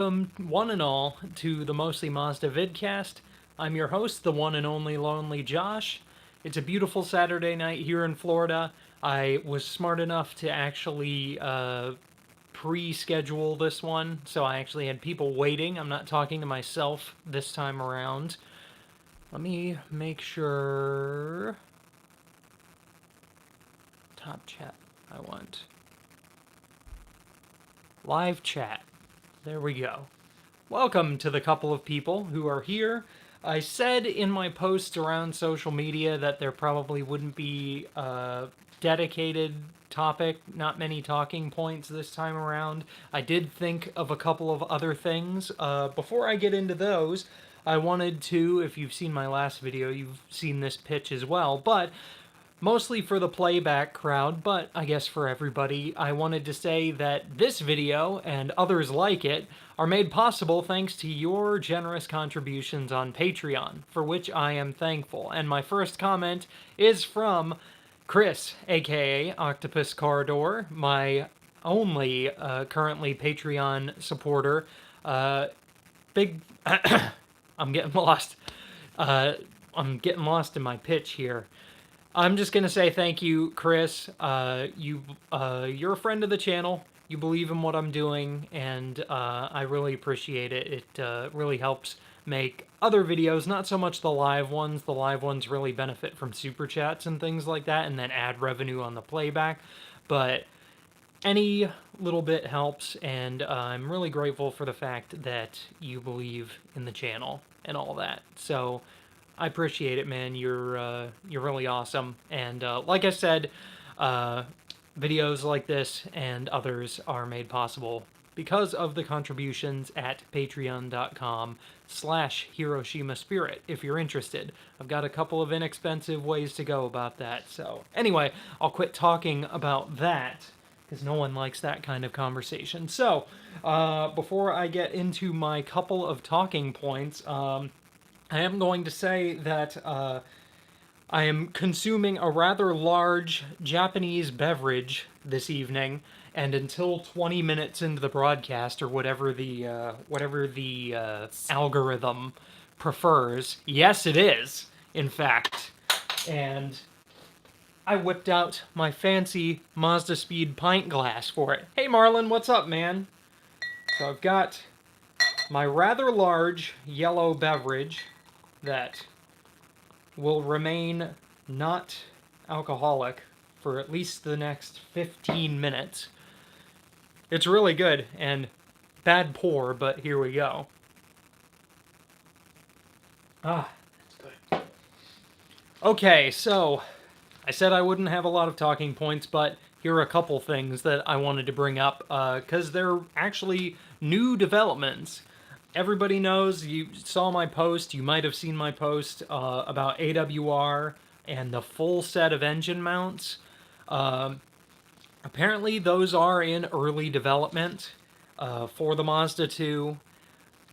Welcome, one and all, to the Mostly Mazda Vidcast. I'm your host, the one and only Lonely Josh. It's a beautiful Saturday night here in Florida. I was smart enough to actually pre-schedule this one, so I actually had people waiting. I'm not talking to myself this time around. Let me make sure. Top chat, I want. Live chat. There we go. Welcome to the couple of people who are here. I said in my posts around social media that there probably wouldn't be a dedicated topic, not many talking points this time around. I did think of a couple of other things. Before I get into those, I wanted to, if you've seen my last video, you've seen this pitch as well, but mostly for the playback crowd, but I guess for everybody, I wanted to say that this video, and others like it, are made possible thanks to your generous contributions on Patreon, for which I am thankful. And my first comment is from Chris, aka Octopus Corridor, my only currently Patreon supporter. Big... I'm getting lost. I'm getting lost in my pitch here. I'm just gonna say thank you, Chris. You're a friend of the channel. You believe in what I'm doing, and I really appreciate it. It really helps make other videos, not so much the live ones. The live ones really benefit from super chats and things like that, and then ad revenue on the playback. But any little bit helps, and I'm really grateful for the fact that you believe in the channel and all that. So I appreciate it, man. You're really awesome. And like I said, videos like this and others are made possible because of the contributions at patreon.com/HiroshimaSpirit, if you're interested. I've got a couple of inexpensive ways to go about that. So anyway, I'll quit talking about that because no one likes that kind of conversation. So before I get into my couple of talking points, I am going to say that I am consuming a rather large Japanese beverage this evening, and until 20 minutes into the broadcast, or whatever the algorithm prefers, yes, it is, in fact. And I whipped out my fancy Mazda Speed pint glass for it. Hey, Marlon, what's up, man? So I've got my rather large yellow beverage that will remain not alcoholic for at least the next 15 minutes. It's really good, and bad pour, but here we go. Ah, that's good. Okay, so I said I wouldn't have a lot of talking points, but here are a couple things that I wanted to bring up, because they're actually new developments. Everybody knows, you saw my post, you might have seen my post about AWR and the full set of engine mounts. Apparently those are in early development for the Mazda 2,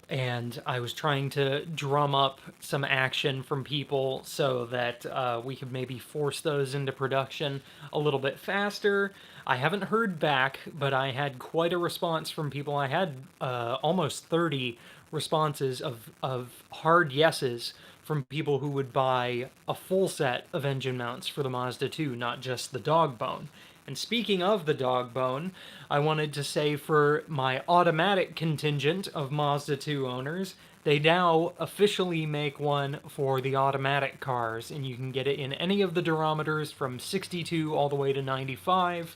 and I was trying to drum up some action from people so that we could maybe force those into production a little bit faster. I haven't heard back, but I had quite a response from people. I had almost 30 responses of hard yeses from people who would buy a full set of engine mounts for the Mazda 2, not just the dog bone. And speaking of the dog bone, I wanted to say for my automatic contingent of Mazda 2 owners, they now officially make one for the automatic cars, and you can get it in any of the durometers from 62 all the way to 95,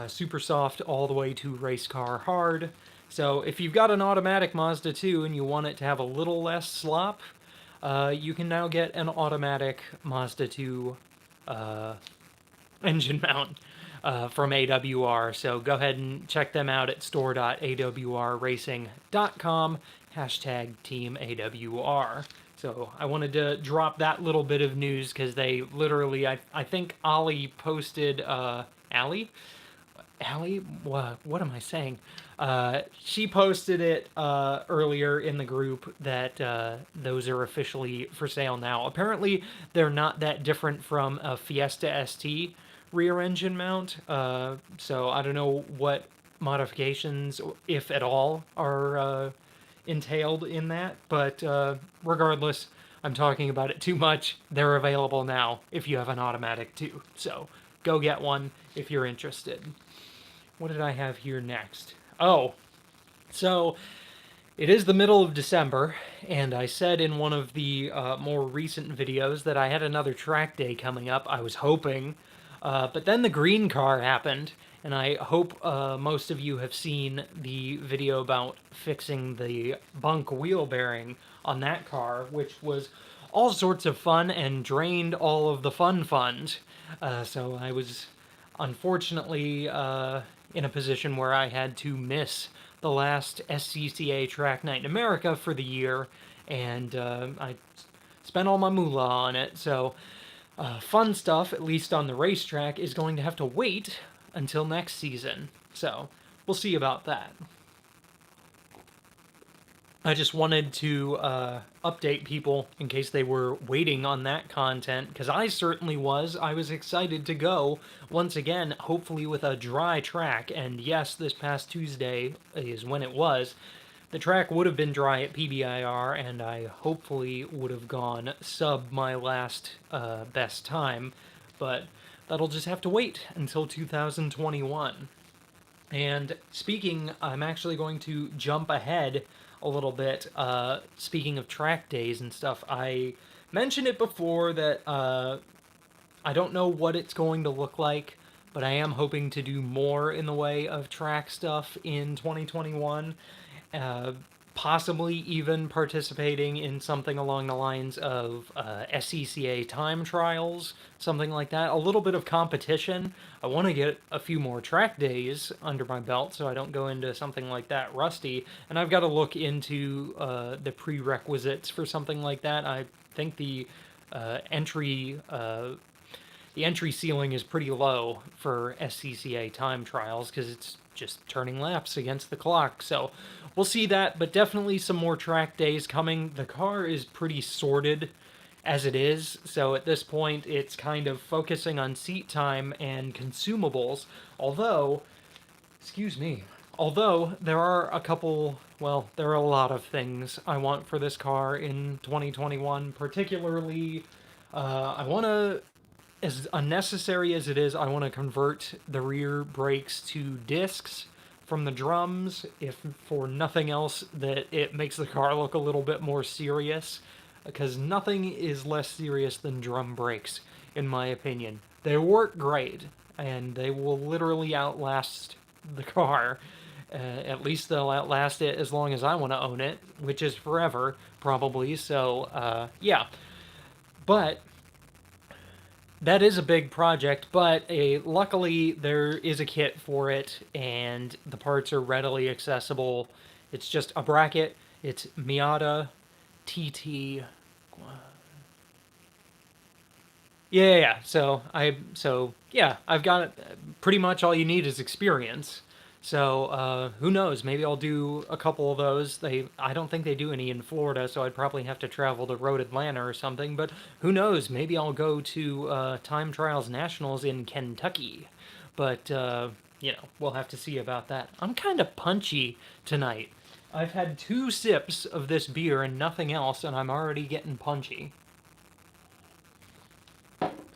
super soft all the way to race car hard. So if you've got an automatic Mazda 2 and you want it to have a little less slop, you can now get an automatic Mazda 2 engine mount from AWR. So go ahead and check them out at store.awrracing.com, #Team AWR. So I wanted to drop that little bit of news because they literally, I think Ollie posted, Allie? What am I saying? She posted it earlier in the group that those are officially for sale now. Apparently, they're not that different from a Fiesta ST rear engine mount, so I don't know what modifications, if at all, are entailed in that. But regardless, I'm talking about it too much. They're available now if you have an automatic too. So go get one if you're interested. What did I have here next? Oh, so it is the middle of December, and I said in one of the more recent videos that I had another track day coming up. I was hoping, but then the green car happened, and I hope most of you have seen the video about fixing the bunk wheel bearing on that car, which was all sorts of fun and drained all of the fun fund. So I was unfortunately in a position where I had to miss the last SCCA track night in America for the year, and I spent all my moolah on it. So fun stuff, at least on the racetrack, is going to have to wait until next season. So we'll see about that. I just wanted to update people in case they were waiting on that content, because I certainly was. I was excited to go, once again, hopefully with a dry track, and yes, this past Tuesday is when it was. The track would have been dry at PBIR, and I hopefully would have gone sub my last best time, but that'll just have to wait until 2021. And speaking, I'm actually going to jump ahead a little bit. Speaking of track days and stuff, I mentioned it before that I don't know what it's going to look like, but I am hoping to do more in the way of track stuff in 2021. Possibly even participating in something along the lines of SCCA time trials, something like that. A little bit of competition. I want to get a few more track days under my belt so I don't go into something like that rusty. And I've got to look into the prerequisites for something like that. I think the entry ceiling is pretty low for SCCA time trials because it's just turning laps against the clock. So we'll see that, but definitely some more track days coming. The car is pretty sorted as it is, so at this point it's kind of focusing on seat time and consumables, although there are a couple, well, there are a lot of things I want for this car in 2021. Particularly I want to, as unnecessary as it is, I want to convert the rear brakes to discs from the drums, if for nothing else, that it makes the car look a little bit more serious, because nothing is less serious than drum brakes, in my opinion. They work great, and they will literally outlast the car. At least they'll outlast it as long as I want to own it, which is forever, probably. So, yeah. But that is a big project, but luckily there is a kit for it, and the parts are readily accessible. It's just a bracket. It's Miata TT. Yeah. So I've got pretty much all you need is experience. So who knows? Maybe I'll do a couple of those. I don't think they do any in Florida, so I'd probably have to travel to Road Atlanta or something. But who knows? Maybe I'll go to Time Trials Nationals in Kentucky. But we'll have to see about that. I'm kind of punchy tonight. I've had 2 sips of this beer and nothing else, and I'm already getting punchy.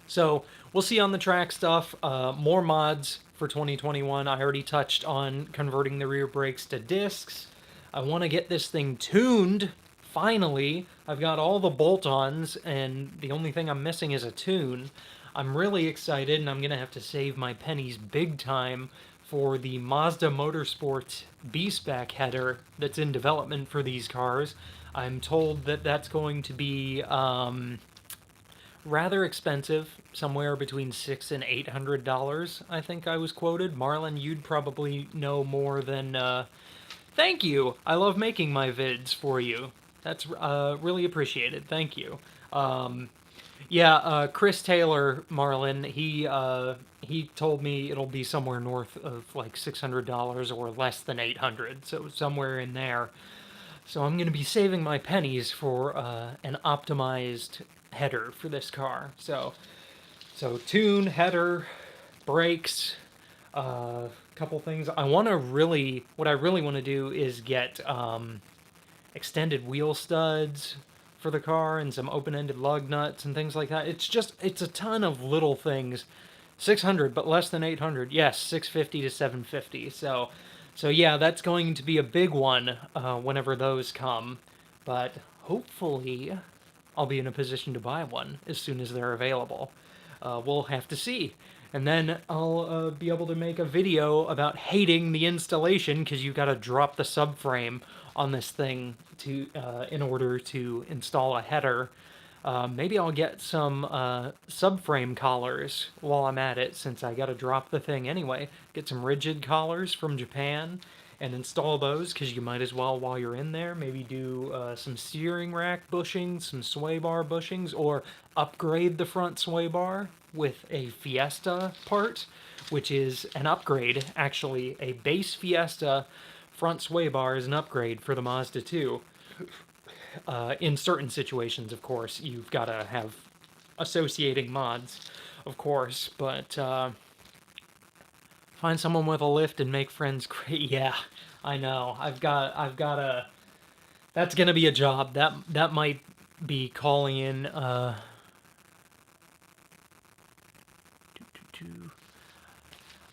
So we'll see on the track stuff. More mods for 2021. I already touched on converting the rear brakes to discs. I want to get this thing tuned. Finally, I've got all the bolt-ons, and the only thing I'm missing is a tune. I'm really excited, and I'm going to have to save my pennies big time for the Mazda Motorsports B-Spec header that's in development for these cars. I'm told that that's going to be rather expensive, somewhere between $600 and $800, I think I was quoted. Marlon, you'd probably know more than... Thank you! I love making my vids for you. That's really appreciated. Thank you. Chris Taylor, Marlon, he told me it'll be somewhere north of like $600 or less than $800, so somewhere in there. So I'm going to be saving my pennies for an optimized header for this car. So tune, header, brakes, Couple things. What I really want to do is get extended wheel studs for the car and some open-ended lug nuts and things like that. It's a ton of little things. 600, but less than 800. Yes, 650 to 750. So yeah, that's going to be a big one whenever those come. But hopefully, I'll be in a position to buy one as soon as they're available. We'll have to see. And then I'll be able to make a video about hating the installation because you've got to drop the subframe on this thing to in order to install a header. Maybe I'll get some subframe collars while I'm at it, since I got to drop the thing anyway. Get some rigid collars from Japan and install those, because you might as well while you're in there. Maybe do some steering rack bushings, some sway bar bushings, or upgrade the front sway bar with a Fiesta part, which is an upgrade. Actually, a base Fiesta front sway bar is an upgrade for the Mazda 2. In certain situations, of course, you've got to have associating mods, of course, but find someone with a lift and make friends great. Yeah, I know. I've got a. That's gonna be a job. That might be calling in.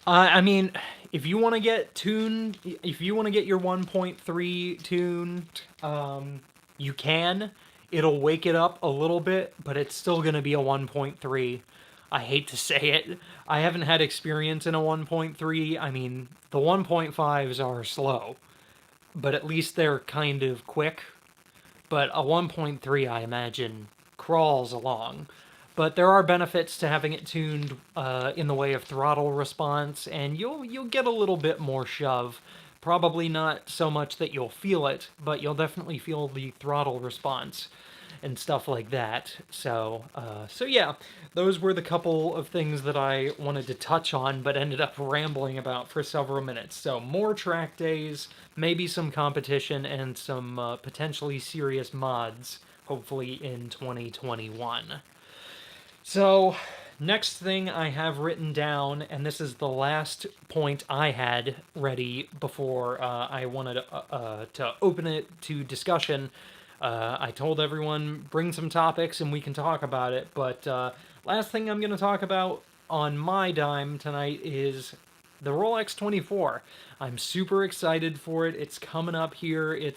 I mean, if you want to get tuned, if you want to get your 1.3 tuned, you can. It'll wake it up a little bit, but it's still going to be a 1.3. I hate to say it. I haven't had experience in a 1.3. I mean, the 1.5s are slow, but at least they're kind of quick. But a 1.3, I imagine, crawls along. But there are benefits to having it tuned in the way of throttle response, and you'll get a little bit more shove. Probably not so much that you'll feel it, but you'll definitely feel the throttle response and stuff like that. So yeah, those were the couple of things that I wanted to touch on, but ended up rambling about for several minutes. So more track days, maybe some competition, and some potentially serious mods, hopefully in 2021. So, next thing I have written down, and this is the last point I had ready before I wanted to open it to discussion. I told everyone, bring some topics and we can talk about it, but last thing I'm going to talk about on my dime tonight is the Rolex 24. I'm super excited for it. It's coming up here.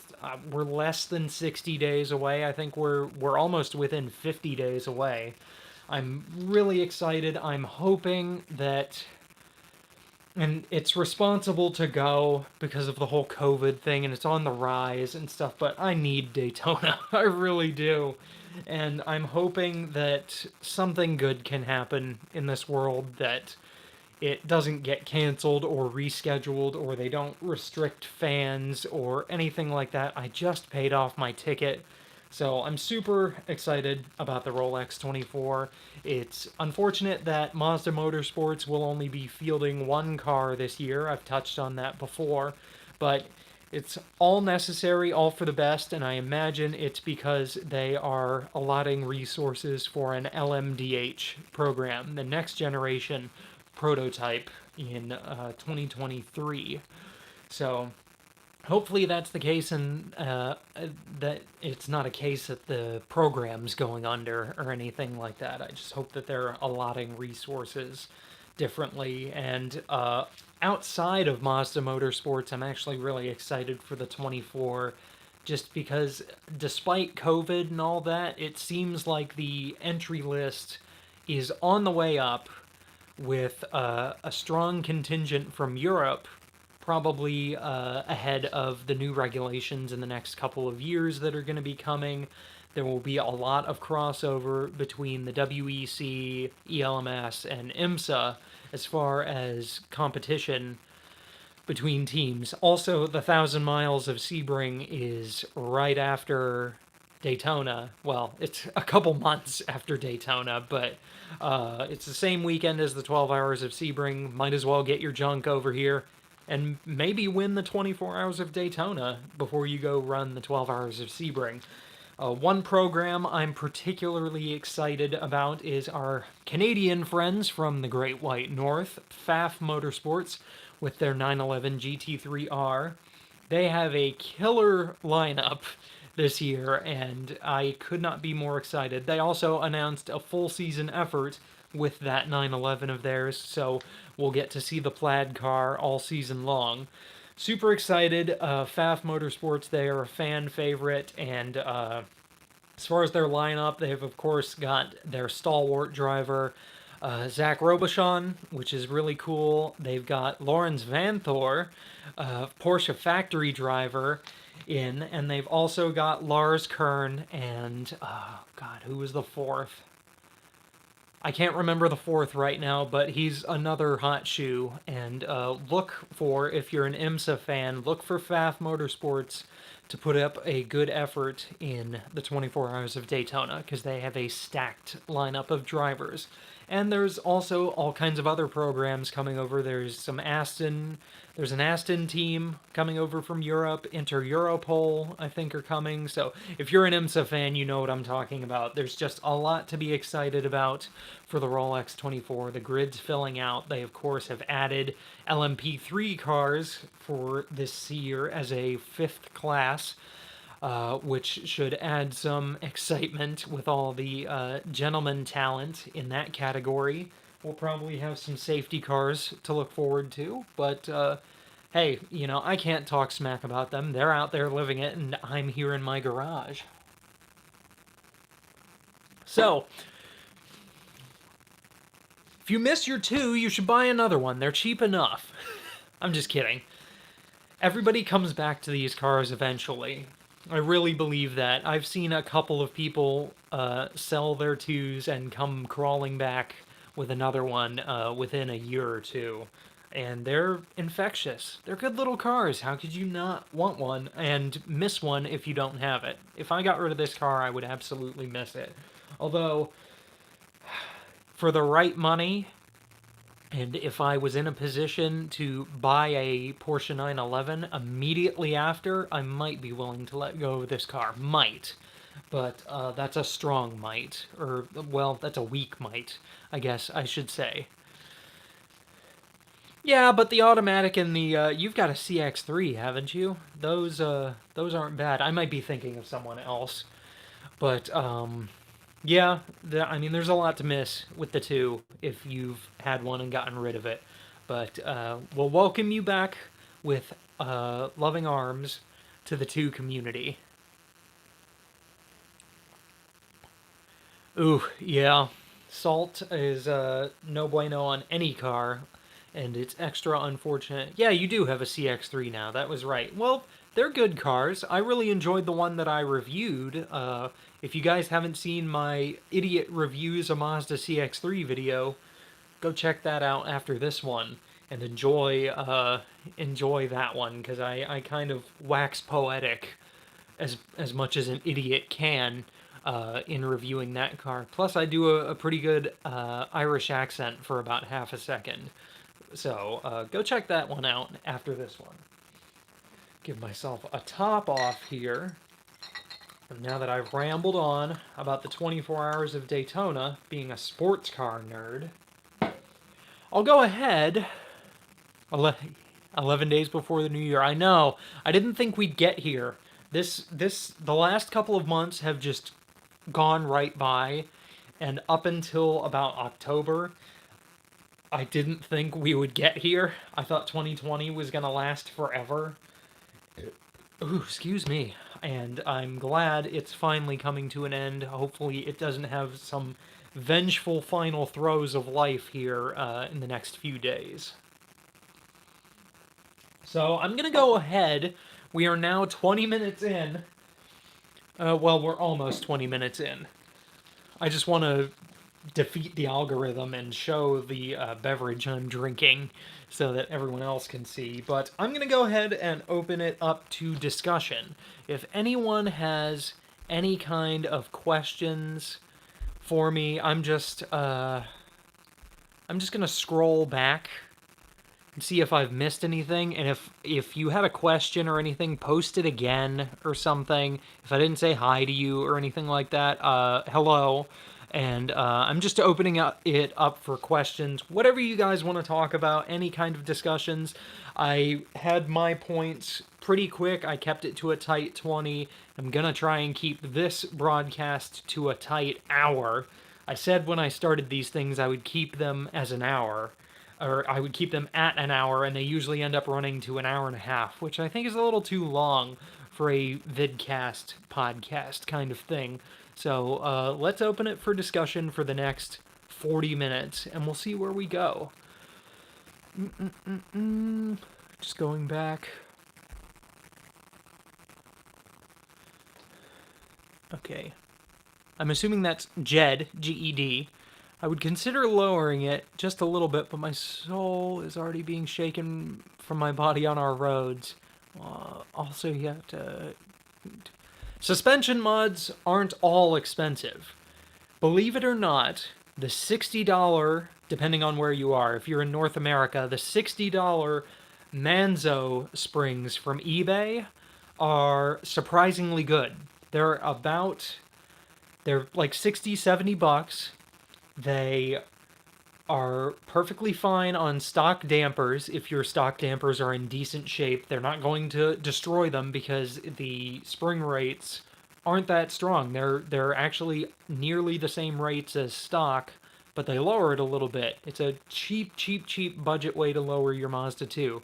We're less than 60 days away. I think we're almost within 50 days away. I'm really excited. I'm hoping that, and it's responsible to go because of the whole COVID thing, and it's on the rise and stuff, but I need Daytona. I really do. And I'm hoping that something good can happen in this world, that it doesn't get canceled or rescheduled, or they don't restrict fans or anything like that. I just paid off my ticket. So I'm super excited about the Rolex 24. It's unfortunate that Mazda Motorsports will only be fielding one car this year. I've touched on that before, but it's all necessary, all for the best, and I imagine it's because they are allotting resources for an LMDH program, the next generation prototype in 2023. So hopefully that's the case, and that it's not a case that the program's going under or anything like that. I just hope that they're allotting resources differently. And outside of Mazda Motorsports, I'm actually really excited for the 24, just because despite COVID and all that, it seems like the entry list is on the way up, with a strong contingent from Europe, probably ahead of the new regulations in the next couple of years that are going to be coming. There will be a lot of crossover between the WEC, ELMS, and IMSA as far as competition between teams. Also, the 1,000 miles of Sebring is right after Daytona. Well, it's a couple months after Daytona, but it's the same weekend as the 12 hours of Sebring. Might as well get your junk over here and maybe win the 24 hours of Daytona before you go run the 12 hours of Sebring. One program I'm particularly excited about is our Canadian friends from the Great White North, Faf Motorsports, with their 911 GT3R. They have a killer lineup this year, and I could not be more excited. They also announced a full season effort with that 911 of theirs, so we'll get to see the plaid car all season long. Super excited. Faf Motorsports, they are a fan favorite, and as far as their lineup, they've of course got their stalwart driver, Zach Robichon, which is really cool. They've got Lawrence Vanthor, Porsche factory driver, and they've also got Lars Kern and, God, who was the fourth? I can't remember the fourth right now, but he's another hot shoe. And look for, if you're an IMSA fan, look for Faf Motorsports to put up a good effort in the 24 Hours of Daytona, because they have a stacked lineup of drivers. And there's also all kinds of other programs coming over. There's an Aston team coming over from Europe. Inter-Europol, I think, are coming. So if you're an IMSA fan, you know what I'm talking about. There's just a lot to be excited about for the Rolex 24. The grid's filling out. They, of course, have added LMP3 cars for this year as a fifth class, which should add some excitement with all the gentleman talent in that category. We'll probably have some safety cars to look forward to, but hey, I can't talk smack about them. They're out there living it, and I'm here in my garage. So, if you miss your two, you should buy another one. They're cheap enough. I'm just kidding. Everybody comes back to these cars eventually. I really believe that. I've seen a couple of people sell their twos and come crawling back with another one within a year or two. And they're infectious. They're good little cars. How could you not want one and miss one if you don't have it? If I got rid of this car, I would absolutely miss it. Although, for the right money, and if I was in a position to buy a Porsche 911 immediately after, I might be willing to let go of this car. Might. But that's a strong might. Or, well, that's a weak might, I guess I should say. Yeah, but the automatic and the, you've got a CX-3, haven't you? Those aren't bad. I might be thinking of someone else. But, yeah, I mean, there's a lot to miss with the two if you've had one and gotten rid of it. But we'll welcome you back with loving arms to the two community. Ooh, yeah. Salt is no bueno on any car, and it's extra unfortunate. Yeah, you do have a CX-3 now, that was right. Well, they're good cars. I really enjoyed the one that I reviewed. If you guys haven't seen my Idiot Reviews a Mazda CX-3 video, go check that out after this one and enjoy that one, because I kind of wax poetic as much as an idiot can in reviewing that car. Plus, I do a pretty good Irish accent for about half a second. So go check that one out after this one. Give myself a top off here. And now that I've rambled on about the 24 Hours of Daytona being a sports car nerd, I'll go ahead 11 days before the new year. I know, I didn't think we'd get here. The last couple of months have just gone right by, and up until about October, I didn't think we would get here. I thought 2020 was gonna last forever. Ooh, excuse me. And I'm glad it's finally coming to an end. Hopefully it doesn't have some vengeful final throes of life here in the next few days. So I'm gonna go ahead. We are now 20 minutes in. Well, we're almost 20 minutes in. I just want to defeat the algorithm and show the beverage I'm drinking so that everyone else can see. But I'm going to go ahead and open it up to discussion. If anyone has any kind of questions for me, I'm just going to scroll back see if I've missed anything, and if you had a question or anything, post it again or something. If I didn't say hi to you or anything like that, hello. And I'm just opening it up for questions. Whatever you guys want to talk about, any kind of discussions. I had my points pretty quick. I kept it to a tight 20. I'm going to try and keep this broadcast to a tight hour. I said when I started these things I would keep them as an hour, or I would keep them at an hour, and they usually end up running to an hour and a half, which I think is a little too long for a vidcast podcast kind of thing. So let's open it for discussion for the next 40 minutes, and we'll see where we go. Just going back. Okay. I'm assuming that's Jed, G-E-D. I would consider lowering it just a little bit, but my soul is already being shaken from my body on our roads. Also, you have to... Suspension mods aren't all expensive. Believe it or not, the $60, depending on where you are, if you're in North America, the $60 Manzo springs from eBay are surprisingly good. They're like 60, 70 bucks. They are perfectly fine on stock dampers. If your stock dampers are in decent shape, they're not going to destroy them because the spring rates aren't that strong. They're actually nearly the same rates as stock, but they lower it a little bit. It's a cheap budget way to lower your Mazda 2.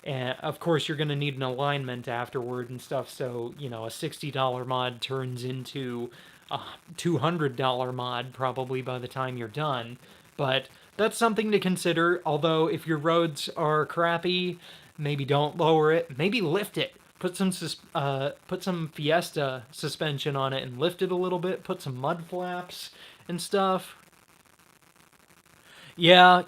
And of course, you're going to need an alignment afterward and stuff, so, you know, a $60 mod turns into a $200 mod probably by the time you're done. But that's something to consider, although if your roads are crappy, maybe don't lower it, maybe lift it. Put some Fiesta suspension on it and lift it a little bit, put some mud flaps and stuff. Yeah,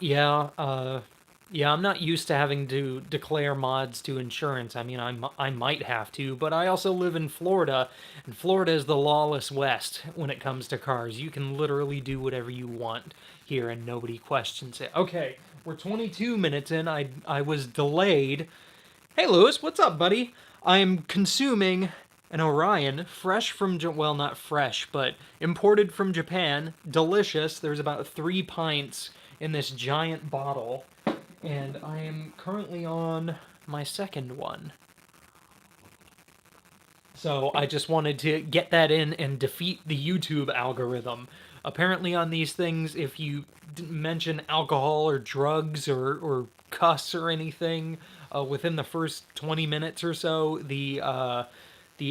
I'm not used to having to declare mods to insurance. I mean, I might have to, but I also live in Florida, and Florida is the lawless West when it comes to cars. You can literally do whatever you want here, and nobody questions it. Okay, we're 22 minutes in. I was delayed. Hey, Lewis, what's up, buddy? I'm consuming an Orion, fresh from, well, not fresh, but imported from Japan. Delicious. There's about 3 pints in this giant bottle. And I am currently on my second one. So I just wanted to get that in and defeat the YouTube algorithm. Apparently on these things, if you mention alcohol or drugs or cuss or anything within the first 20 minutes or so, the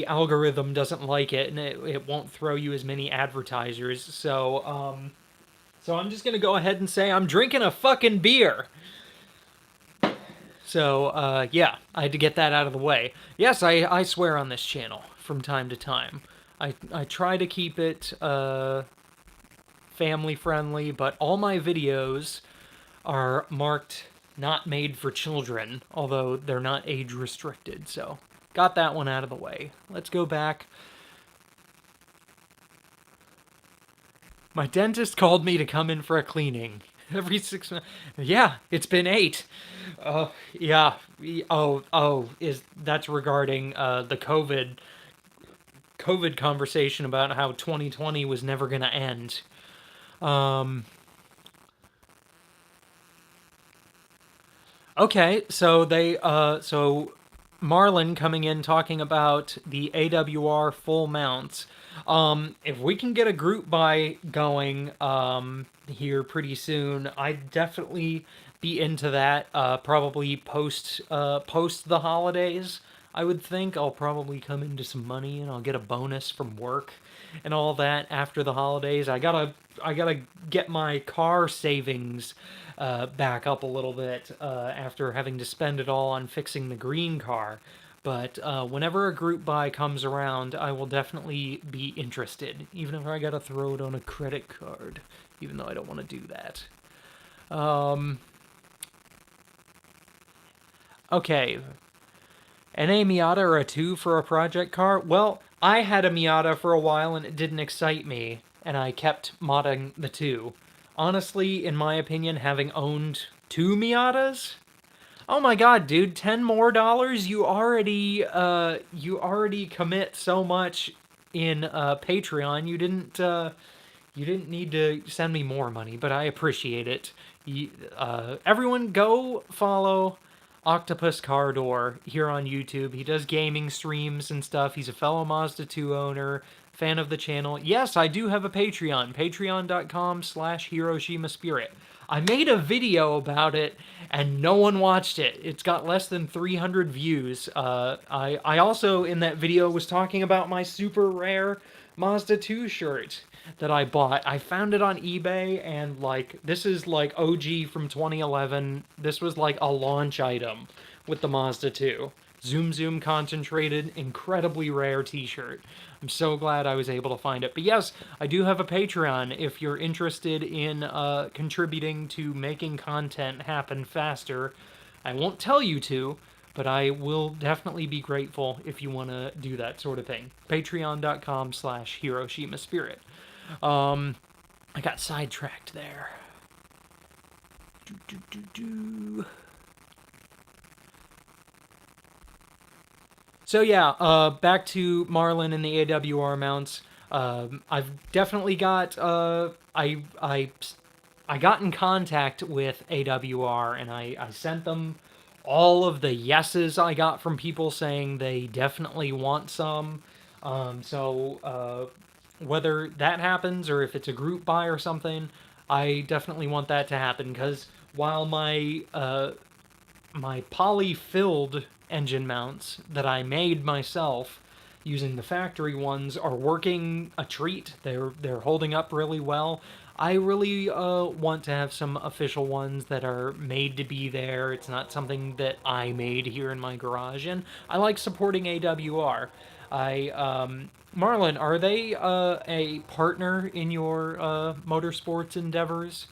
algorithm doesn't like it, and it won't throw you as many advertisers. So I'm just going to go ahead and say I'm drinking a fucking beer. So, yeah, I had to get that out of the way. Yes, I swear on this channel from time to time. I try to keep it family-friendly, but all my videos are marked not made for children, although they're not age-restricted, so got that one out of the way. Let's go back. My dentist called me to come in for a cleaning. Every 6 months. Yeah, it's been 8. Yeah. That's regarding the COVID conversation about how 2020 was never going to end. Okay, so so Marlon coming in talking about the AWR full mounts. If we can get a group buy going here pretty soon, I'd definitely be into that. Probably post the holidays, I would think. I'll probably come into some money and I'll get a bonus from work and all that after the holidays. I gotta get my car savings back up a little bit after having to spend it all on fixing the green car. But whenever a group buy comes around, I will definitely be interested, even if I gotta throw it on a credit card, even though I don't want to do that. Okay. NA Miata or a 2 for a project car? Well, I had a Miata for a while and it didn't excite me, and I kept modding the 2. Honestly, in my opinion, having owned 2 Miatas, Oh my god, dude, $10 more? You already commit so much in Patreon. You didn't need to send me more money, but I appreciate it. Everyone go follow Octopus Cardor here on YouTube. He does gaming streams and stuff. He's a fellow Mazda 2 owner, fan of the channel. Yes, I do have a Patreon, patreon.com/HiroshimaSpirit. I made a video about it and no one watched it. It's got less than 300 views. I also, in that video, was talking about my super rare Mazda 2 shirt that I bought. I found it on eBay, and like, this is like OG from 2011. This was like a launch item with the Mazda 2. Zoom Zoom concentrated, incredibly rare t-shirt. I'm so glad I was able to find it. But yes, I do have a Patreon if you're interested in contributing to making content happen faster. I won't tell you to, but I will definitely be grateful if you want to do that sort of thing. Patreon.com/HiroshimaSpirit. I got sidetracked there. So yeah, back to Marlin and the AWR mounts. I've definitely got I got in contact with AWR and I sent them all of the yeses I got from people saying they definitely want some. Whether that happens or if it's a group buy or something, I definitely want that to happen because while my poly-filled engine mounts that I made myself using the factory ones are working a treat. They're holding up really well. I really want to have some official ones that are made to be there. It's not something that I made here in my garage, and I like supporting AWR. Marlon, are they a partner in your motorsports endeavors?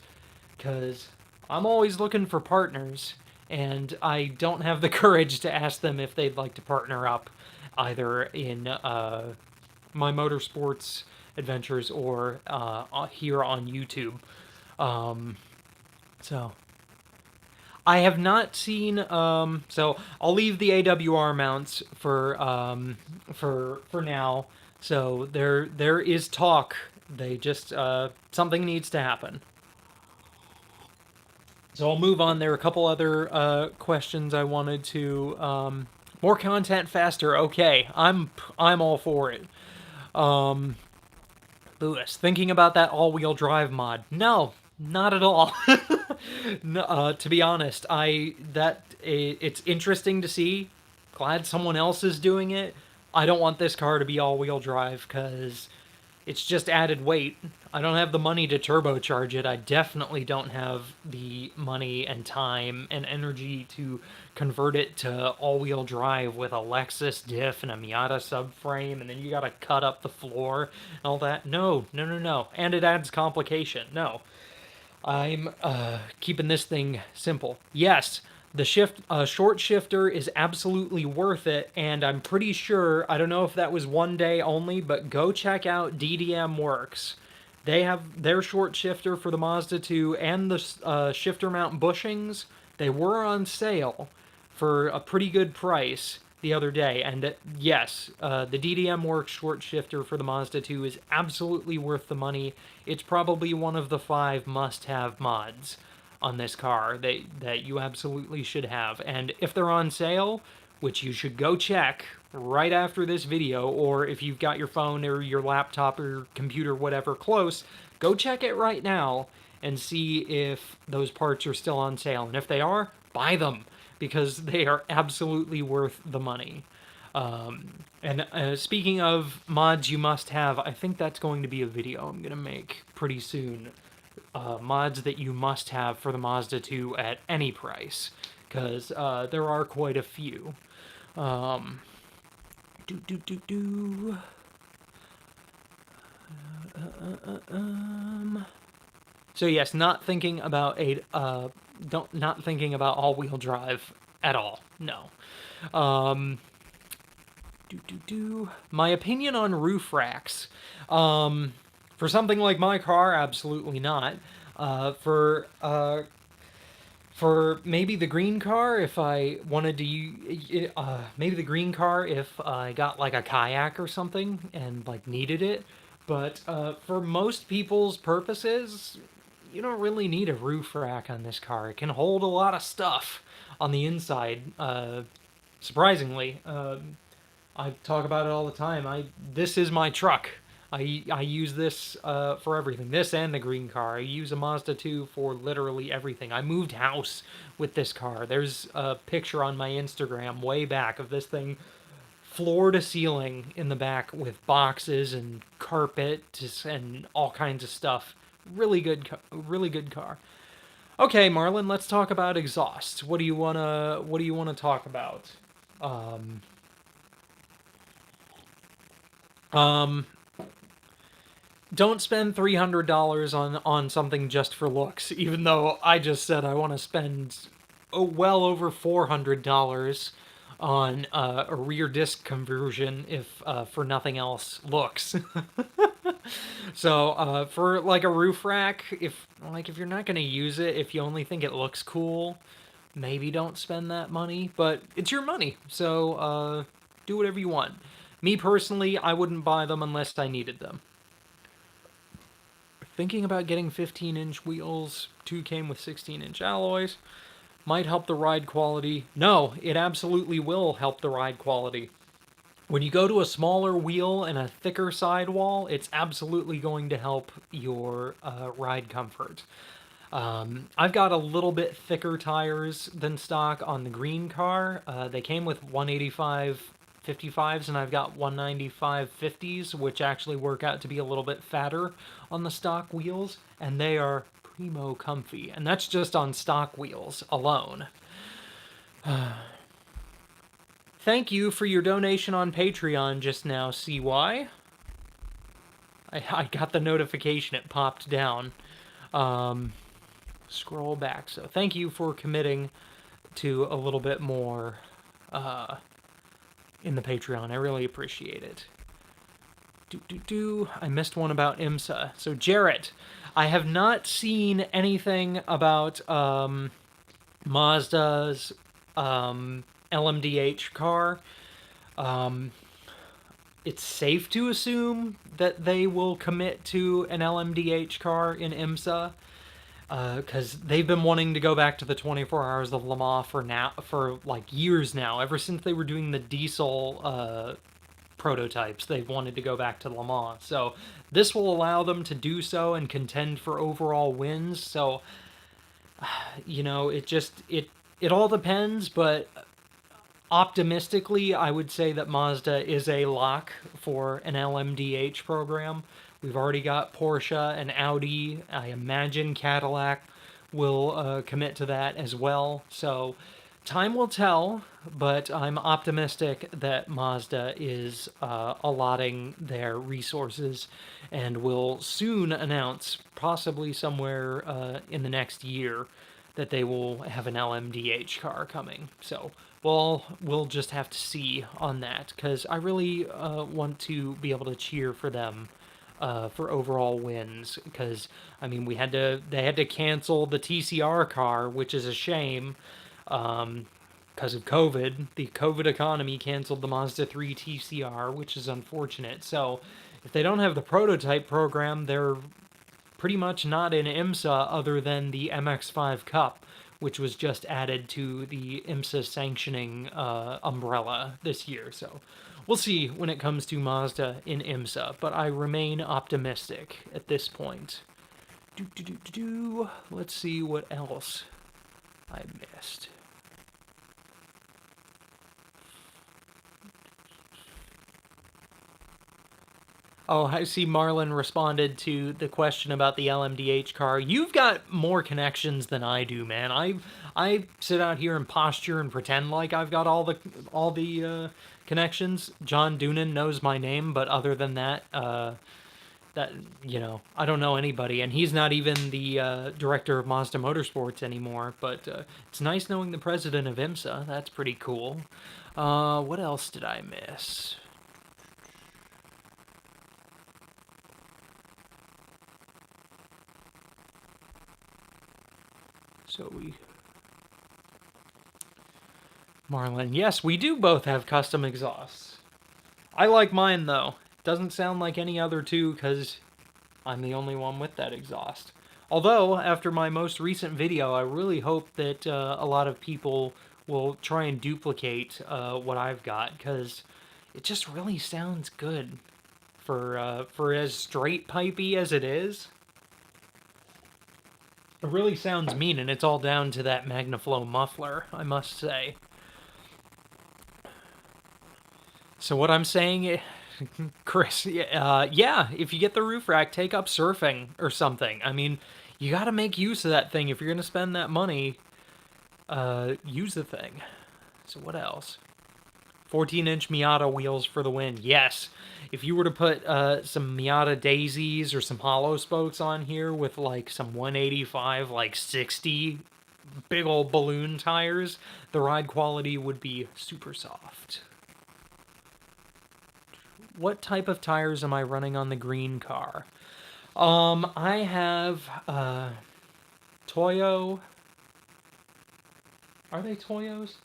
Because I'm always looking for partners, and I don't have the courage to ask them if they'd like to partner up, either in my motorsports adventures or here on YouTube. So I have not seen. So I'll leave the AWR mounts for now. So there is talk. They just something needs to happen. So I'll move on. There are a couple other questions I wanted to. More content faster. Okay, I'm all for it. Lewis, thinking about that all-wheel drive mod? No, not at all. No, to be honest, it's interesting to see. Glad someone else is doing it. I don't want this car to be all-wheel drive because it's just added weight. I don't have the money to turbocharge it. I definitely don't have the money and time and energy to convert it to all-wheel drive with a Lexus diff and a Miata subframe, and then you gotta cut up the floor and all that. No, no, no, no. And it adds complication. No. I'm keeping this thing simple. Yes, the short shifter is absolutely worth it, and I'm pretty sure, I don't know if that was one day only, but go check out DDM Works. They have their short shifter for the Mazda 2 and the shifter mount bushings. They were on sale for a pretty good price the other day, and yes, the DDM Works short shifter for the Mazda 2 is absolutely worth the money. It's probably one of the 5 must-have mods on this car that you absolutely should have. And if they're on sale, which you should go check right after this video, or if you've got your phone or your laptop or your computer, whatever, close, go check it right now and see if those parts are still on sale. And if they are, buy them, because they are absolutely worth the money. Speaking of mods you must have, I think that's going to be a video I'm going to make pretty soon. Mods that you must have for the Mazda 2 at any price, because there are quite a few. So yes, not thinking about not thinking about all-wheel drive at all. No. My opinion on roof racks. For something like my car, absolutely not. For For maybe the green car, if I wanted to, maybe the green car if I got like a kayak or something and like needed it. But for most people's purposes, you don't really need a roof rack on this car. It can hold a lot of stuff on the inside. Surprisingly, I talk about it all the time. This is my truck. I use this for everything. This and the green car. I use a Mazda 2 for literally everything. I moved house with this car. There's a picture on my Instagram way back of this thing floor to ceiling in the back with boxes and carpet and all kinds of stuff. Really good car. Okay, Marlon, let's talk about exhaust. What do you wanna talk about? Um, um, don't spend $300 on something just for looks. Even though I just said I want to spend well over $400 on a rear disc conversion, if for nothing else, looks. So for like a roof rack, if you're not gonna use it, if you only think it looks cool, maybe don't spend that money. But it's your money, so do whatever you want. Me personally, I wouldn't buy them unless I needed them. Thinking about getting 15-inch wheels. 2 came with 16-inch alloys. Might help the ride quality. No, it absolutely will help the ride quality. When you go to a smaller wheel and a thicker sidewall, it's absolutely going to help your ride comfort. I've got a little bit thicker tires than stock on the green car. They came with 185 55s, and I've got 195 50s, which actually work out to be a little bit fatter on the stock wheels, and they are primo comfy. And that's just on stock wheels alone. Thank you for your donation on Patreon just now, CY. I got the notification, it popped down. Scroll back. So thank you for committing to a little bit more in the Patreon. I really appreciate it. I missed one about IMSA. So Jarrett, I have not seen anything about Mazda's LMDH car. It's safe to assume that they will commit to an LMDH car in IMSA. Because they've been wanting to go back to the 24 Hours of Le Mans for like years now. Ever since they were doing the diesel prototypes, they've wanted to go back to Le Mans. So this will allow them to do so and contend for overall wins. So it all depends, but optimistically, I would say that Mazda is a lock for an LMDH program. We've already got Porsche and Audi. I imagine Cadillac will commit to that as well. So time will tell, but I'm optimistic that Mazda is allotting their resources and will soon announce, possibly somewhere in the next year, that they will have an LMDH car coming. So we'll just have to see on that, because I really want to be able to cheer for them for overall wins. Because I mean, they had to cancel the TCR car, which is a shame. Because of COVID, the COVID economy canceled the Mazda 3 TCR, which is unfortunate. So if they don't have the prototype program, they're pretty much not in IMSA other than the MX-5 Cup, which was just added to the IMSA sanctioning umbrella this year. So we'll see when it comes to Mazda in IMSA, but I remain optimistic at this point. Let's see what else I missed. Oh, I see Marlon responded to the question about the LMDH car. You've got more connections than I do, man. I sit out here and posture and pretend like I've got all the connections. John Doonan knows my name, but other than that, I don't know anybody, and he's not even the director of Mazda Motorsports anymore. But it's nice knowing the president of IMSA. That's pretty cool. What else did I miss? So Marlon, yes, we do both have custom exhausts. I like mine, though. Doesn't sound like any other two, because I'm the only one with that exhaust. Although, after my most recent video, I really hope that a lot of people will try and duplicate what I've got, because it just really sounds good for as straight pipey as it is. It really sounds mean, and it's all down to that MagnaFlow muffler, I must say. So what I'm saying, Chris, yeah, if you get the roof rack, take up surfing or something. I mean, you got to make use of that thing. If you're going to spend that money, use the thing. So what else? 14-inch Miata wheels for the win. Yes. If you were to put some Miata daisies or some hollow spokes on here with like some 185, like 60 big old balloon tires, the ride quality would be super soft. What type of tires am I running on the green car? I have Toyo. Are they Toyos?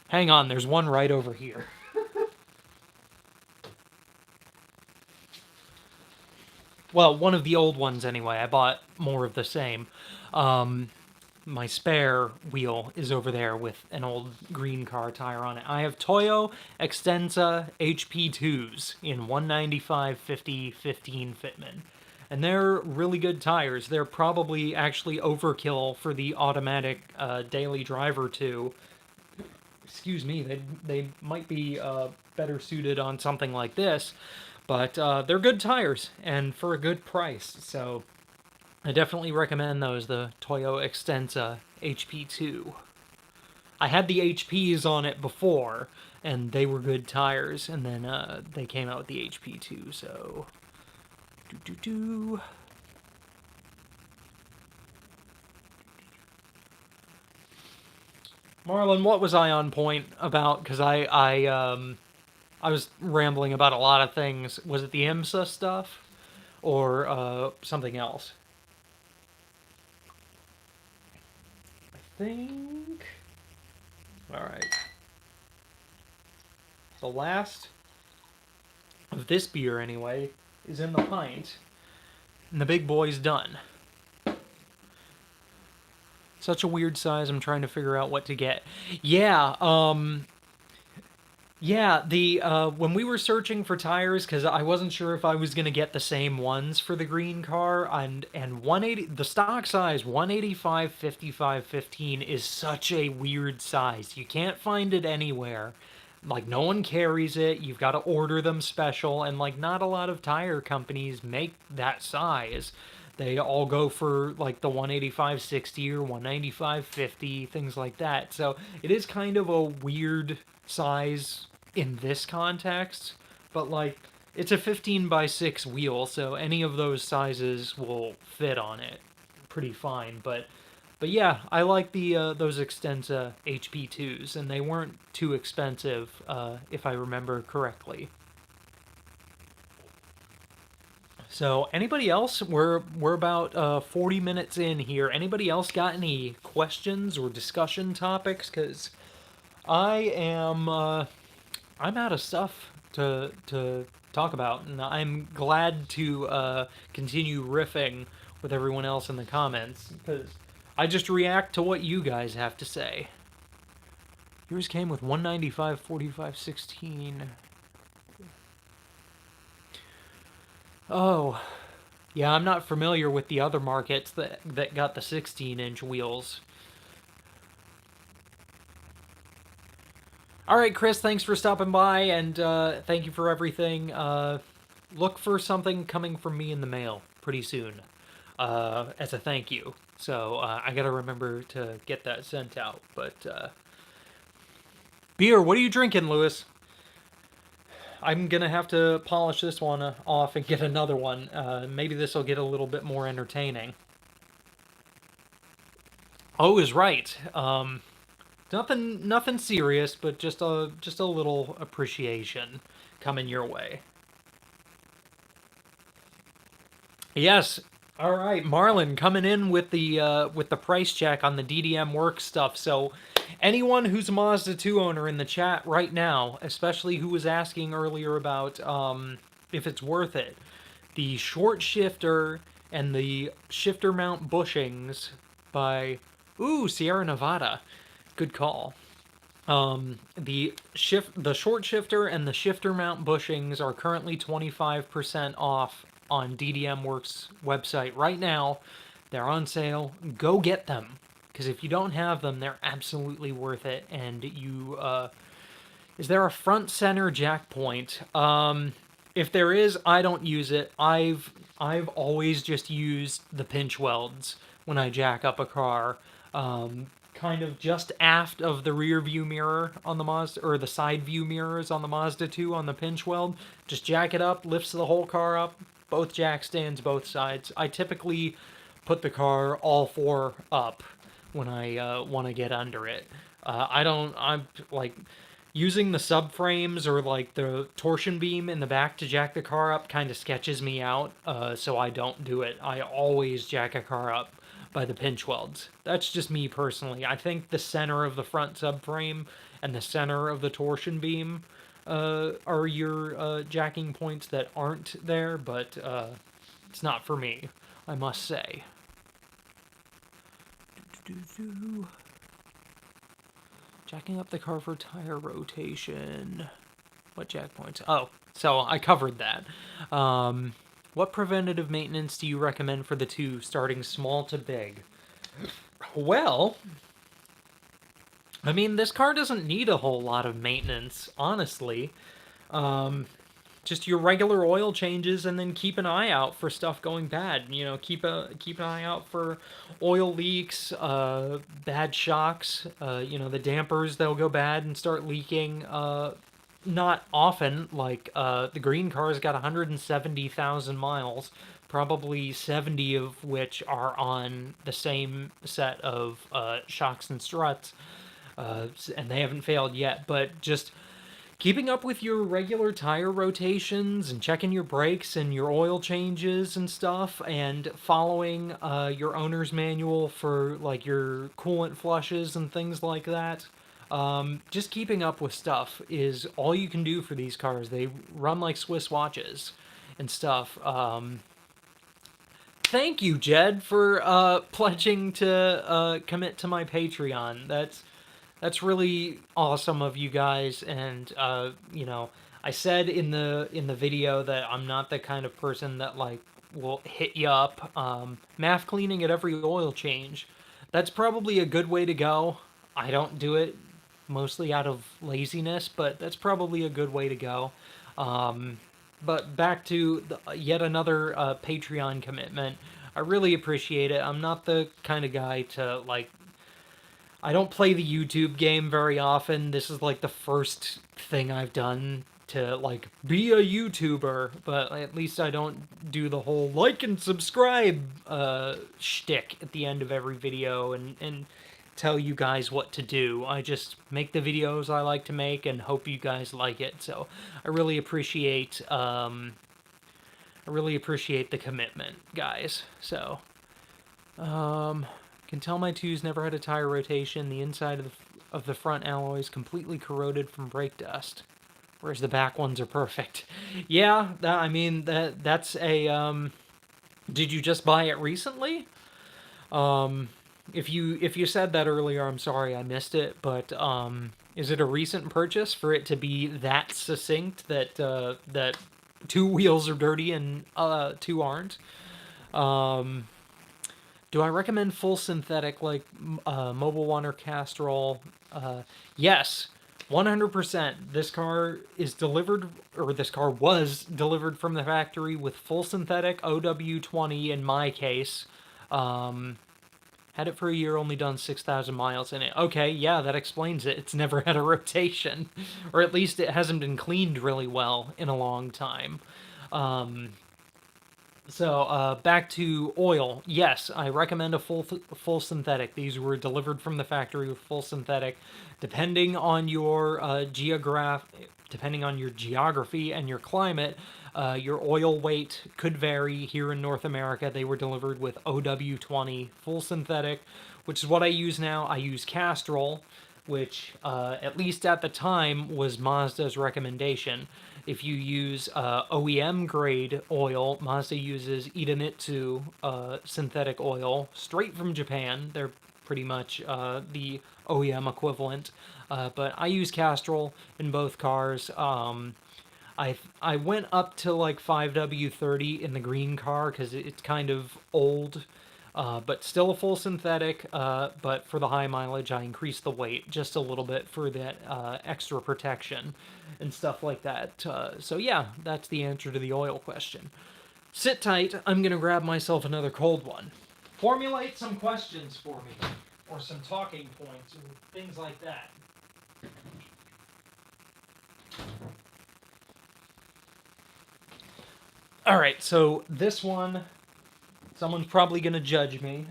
Hang on, there's one right over here. Well, one of the old ones anyway. I bought more of the same. My spare wheel is over there with an old green car tire on it. I have Toyo Extensa HP2s in 195 50 15 Fitment. And they're really good tires. They're probably actually overkill for the automatic daily driver too. Excuse me, they might be better suited on something like this, but they're good tires and for a good price. So I definitely recommend those, the Toyo Extensa HP2. I had the HPs on it before, and they were good tires, and then they came out with the HP2, so... Marlon, what was I on point about? Because I was rambling about a lot of things. Was it the IMSA stuff? Or something else? I think... Alright. The last of this beer, anyway, is in the pint. And the big boy's done. Such a weird size, I'm trying to figure out what to get. Yeah, when we were searching for tires, because I wasn't sure if I was going to get the same ones for the green car, and 180, the stock size 185 55 15 is such a weird size. You can't find it anywhere. Like, no one carries it. You've got to order them special, and like, not a lot of tire companies make that size. They all go for like the 185 60 or 195 50, things like that. So it is kind of a weird size in this context, but like, it's a 15 by 6 wheel, so any of those sizes will fit on it pretty fine. But yeah, I like the those Extensa HP2s, and they weren't too expensive, if I remember correctly. So, anybody else? We're about 40 minutes in here. Anybody else got any questions or discussion topics? Because I am I'm out of stuff to talk about, and I'm glad to continue riffing with everyone else in the comments, because I just react to what you guys have to say. Yours came with 195 45 16. Oh, yeah, I'm not familiar with the other markets that got the 16-inch wheels. All right, Chris, thanks for stopping by, and thank you for everything. Look for something coming from me in the mail pretty soon, as a thank you. So I gotta remember to get that sent out. But beer, what are you drinking, Lewis? I'm gonna have to polish this one off and get another one. Maybe this will get a little bit more entertaining. Oh, is right. Nothing serious, but just a little appreciation coming your way. Yes. All right, Marlon coming in with the price check on the DDM work stuff. So anyone who's a Mazda 2 owner in the chat right now, especially who was asking earlier about if it's worth it, the short shifter and the shifter mount bushings by Sierra Nevada. Good call. The short shifter and the shifter mount bushings are currently 25% off on DDM Works website right now. They're on sale. Go get them, because if you don't have them, they're absolutely worth it. And is there a front center jack point? If there is, I don't use it. I've always just used the pinch welds when I jack up a car. Kind of just aft of the rear view mirror on the Mazda, or the side view mirrors on the Mazda 2 on the pinch weld. Just jack it up, lifts the whole car up, both jack stands, both sides. I typically put the car all four up when I want to get under it. I'm like, using the subframes or like the torsion beam in the back to jack the car up kind of sketches me out, so I don't do it. I always jack a car up by the pinch welds. That's just me personally. I think the center of the front subframe and the center of the torsion beam are your jacking points that aren't there, but it's not for me, I must say. Jacking up the car for tire rotation. What jack points? Oh, so I covered that. What preventative maintenance do you recommend for the 2, starting small to big? Well, I mean, this car doesn't need a whole lot of maintenance, honestly. Just your regular oil changes, and then keep an eye out for stuff going bad. You know, keep an eye out for oil leaks, bad shocks. The dampers, they'll go bad and start leaking. Not often, like the green car's got 170,000 miles, probably 70 of which are on the same set of shocks and struts, and they haven't failed yet. But just keeping up with your regular tire rotations and checking your brakes and your oil changes and stuff, and following your owner's manual for like your coolant flushes and things like that. Just keeping up with stuff is all you can do for these cars. They run like Swiss watches and stuff. Thank you, Jed, for pledging to commit to my Patreon. That's really awesome of you guys. And I said in the video that I'm not the kind of person that like will hit you up. MAF cleaning at every oil change. That's probably a good way to go. I don't do it mostly out of laziness, but that's probably a good way to go. But back to yet another Patreon commitment. I really appreciate it. I'm not the kind of guy to like, I don't play the YouTube game very often. This is like the first thing I've done to like be a YouTuber, but at least I don't do the whole like and subscribe shtick at the end of every video and tell you guys what to do. I just make the videos I like to make and hope you guys like it. So I really appreciate the commitment, guys. So can tell my 2's never had a tire rotation. The inside of the front alloy is completely corroded from brake dust, whereas the back ones are perfect. Yeah, that's a did you just buy it recently? If you said that earlier, I'm sorry I missed it, but is it a recent purchase for it to be that succinct that that 2 wheels are dirty and 2 aren't? Do I recommend full synthetic like Mobil 1 or Castrol? Yes, 100%. This car was delivered from the factory with full synthetic OW20 in my case. Had it for a year, only done 6,000 miles in it. Okay, yeah, that explains it. It's never had a rotation. Or at least it hasn't been cleaned really well in a long time. So back to oil. Yes, I recommend a full synthetic. These were delivered from the factory with full synthetic. Depending on your geography and your climate, your oil weight could vary. Here in North America, they were delivered with OW20 full synthetic, which is what I use now. I use Castrol. which, at least at the time, was Mazda's recommendation. If you use OEM grade oil, Mazda uses Idemitsu synthetic oil straight from Japan. They're pretty much the OEM equivalent. But I use Castrol in both cars. I went up to like 5W30 in the green car because it's kind of old, but still a full synthetic. But for the high mileage, I increased the weight just a little bit for that extra protection and stuff like that. So yeah, that's the answer to the oil question. Sit tight. I'm gonna grab myself another cold one. Formulate some questions for me, or some talking points, or things like that. Alright, so this one, someone's probably going to judge me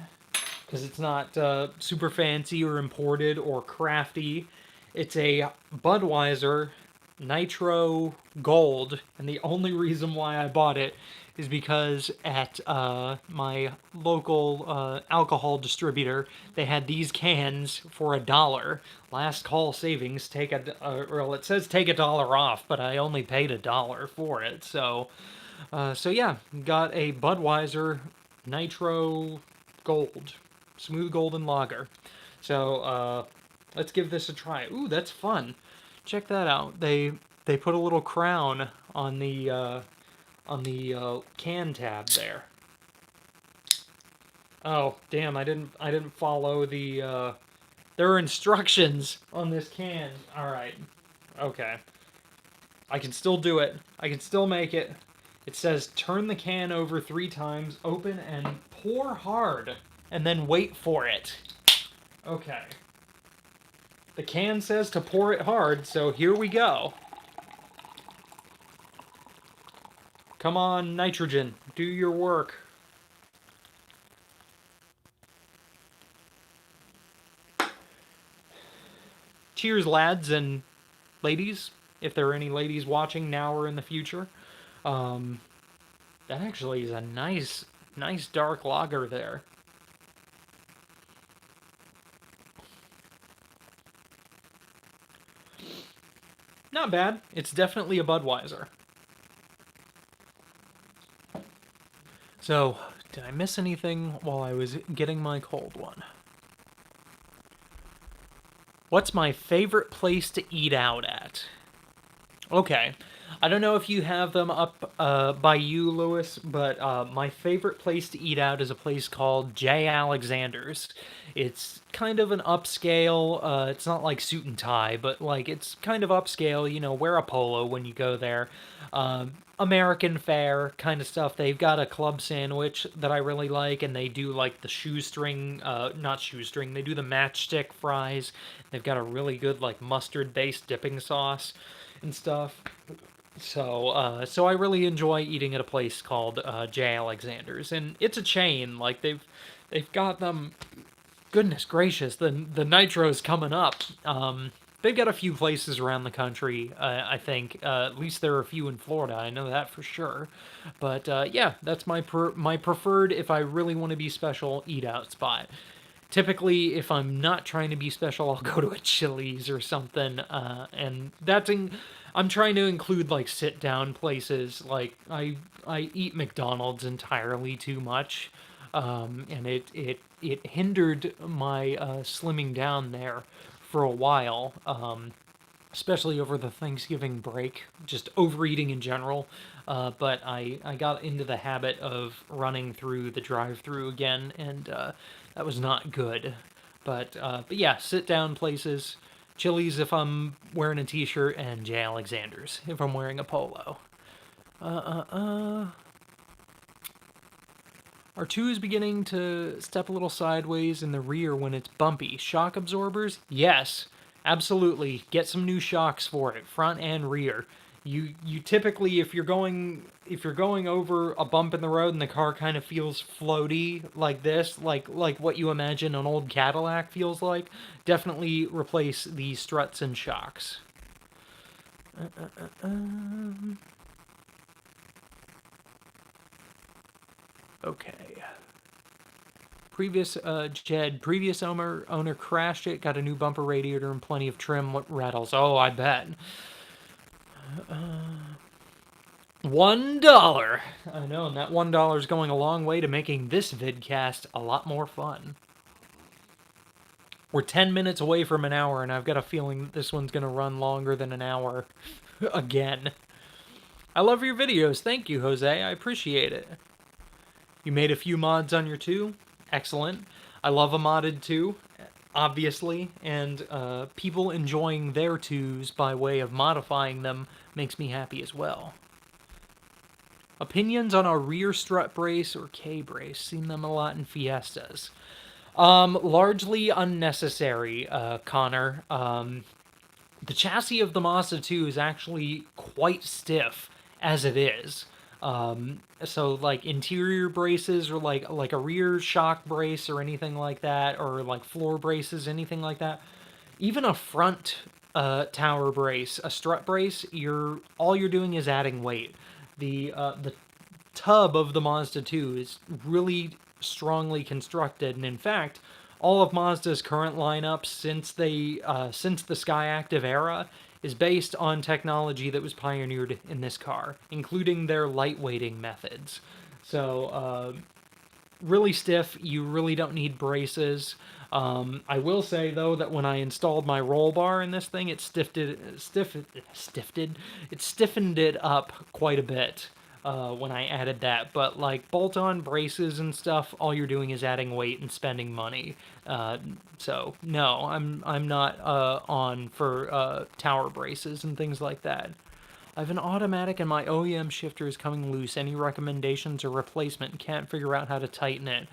because it's not super fancy or imported or crafty. It's a Budweiser Nitro Gold, and the only reason why I bought it is because at my local alcohol distributor, they had these cans for $1. Last call savings, well, it says take $1 off, but I only paid $1 for it, so yeah, got a Budweiser Nitro Gold, smooth golden lager. So let's give this a try. Ooh, that's fun. Check that out. They put a little crown on the can tab there. Oh, damn! I didn't follow the. There are instructions on this can. All right. Okay. I can still do it. I can still make it. It says turn the can over 3 times, open and pour hard, and then wait for it. Okay. The can says to pour it hard, so here we go. Come on, nitrogen, do your work. Cheers, lads and ladies, if there are any ladies watching now or in the future. That actually is a nice dark lager there. Not bad. It's definitely a Budweiser. So, did I miss anything while I was getting my cold one? What's my favorite place to eat out at? Okay. I don't know if you have them up by you, Lewis, but my favorite place to eat out is a place called J. Alexander's. It's kind of an upscale, it's not like suit and tie, but like it's kind of upscale, you know, wear a polo when you go there. American fare kind of stuff. They've got a club sandwich that I really like, and they do like the shoestring, not shoestring, they do the matchstick fries. They've got a really good like mustard-based dipping sauce and stuff. So, so I really enjoy eating at a place called J. Alexander's, and it's a chain. Like they've got them. Goodness gracious, the nitro's coming up. They've got a few places around the country. I think at least there are a few in Florida. I know that for sure. But yeah, that's my preferred. If I really want to be special, eat out spot. Typically, if I'm not trying to be special, I'll go to a Chili's or something, and I'm trying to include like sit down places. Like I eat McDonald's entirely too much, and it hindered my slimming down there for a while. Especially over the Thanksgiving break, just overeating in general. But I got into the habit of running through the drive-thru again, and that was not good. But yeah, sit-down places, Chili's if I'm wearing a t-shirt, and J. Alexander's if I'm wearing a polo. R2 is beginning to step a little sideways in the rear when it's bumpy. Shock absorbers? Yes. Absolutely. Get some new shocks for it, front and rear. You typically, if you're going over a bump in the road and the car kind of feels floaty like this, like what you imagine an old Cadillac feels like, definitely replace the struts and shocks. Okay. Previous owner crashed it, got a new bumper radiator and plenty of trim rattles. Oh, I bet. $1. I know, and that $1 is going a long way to making this vidcast a lot more fun. We're 10 minutes away from an hour, and I've got a feeling that this one's going to run longer than an hour again. I love your videos. Thank you, Jose. I appreciate it. You made a few mods on your 2. Excellent. I love a modded 2, obviously, and people enjoying their 2s by way of modifying them makes me happy as well. Opinions on a rear strut brace or K-brace? Seen them a lot in Fiestas. Largely unnecessary, Connor. The chassis of the Mazda 2 is actually quite stiff as it is. So like interior braces or like a rear shock brace or anything like that, or like floor braces, anything like that. Even a front tower brace, a strut brace, all you're doing is adding weight. The tub of the Mazda 2 is really strongly constructed, and in fact, all of Mazda's current lineup since the Skyactiv era is based on technology that was pioneered in this car, including their lightweighting methods. So, really stiff. You really don't need braces. I will say though that when I installed my roll bar in this thing, it stiffened it up quite a bit. When I added that, but like bolt-on braces and stuff, all you're doing is adding weight and spending money. So no, I'm not on for tower braces and things like that. I have an automatic and my OEM shifter is coming loose. Any recommendations or replacement? Can't figure out how to tighten it.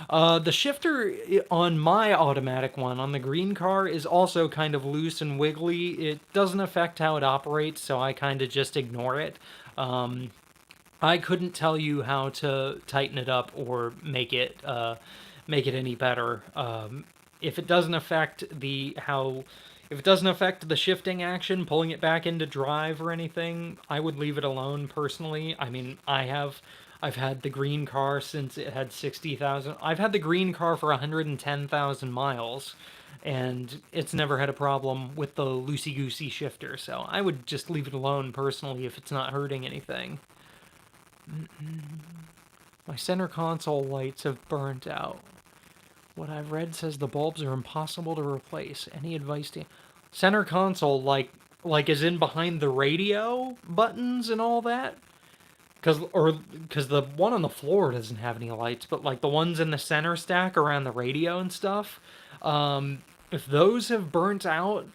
The shifter on my automatic one, on the green car, is also kind of loose and wiggly. It doesn't affect how it operates, so I kind of just ignore it. I couldn't tell you how to tighten it up or make it any better. If it doesn't affect the shifting action, pulling it back into drive or anything, I would leave it alone personally. I mean, I've had the green car since it had 60,000. I've had the green car for 110,000 miles, and it's never had a problem with the loosey-goosey shifter. So I would just leave it alone personally if it's not hurting anything. My center console lights have burnt out. What I've read says the bulbs are impossible to replace. Any advice to... Center console, like as in behind the radio buttons and all that? Because the one on the floor doesn't have any lights, but like the ones in the center stack around the radio and stuff, if those have burnt out,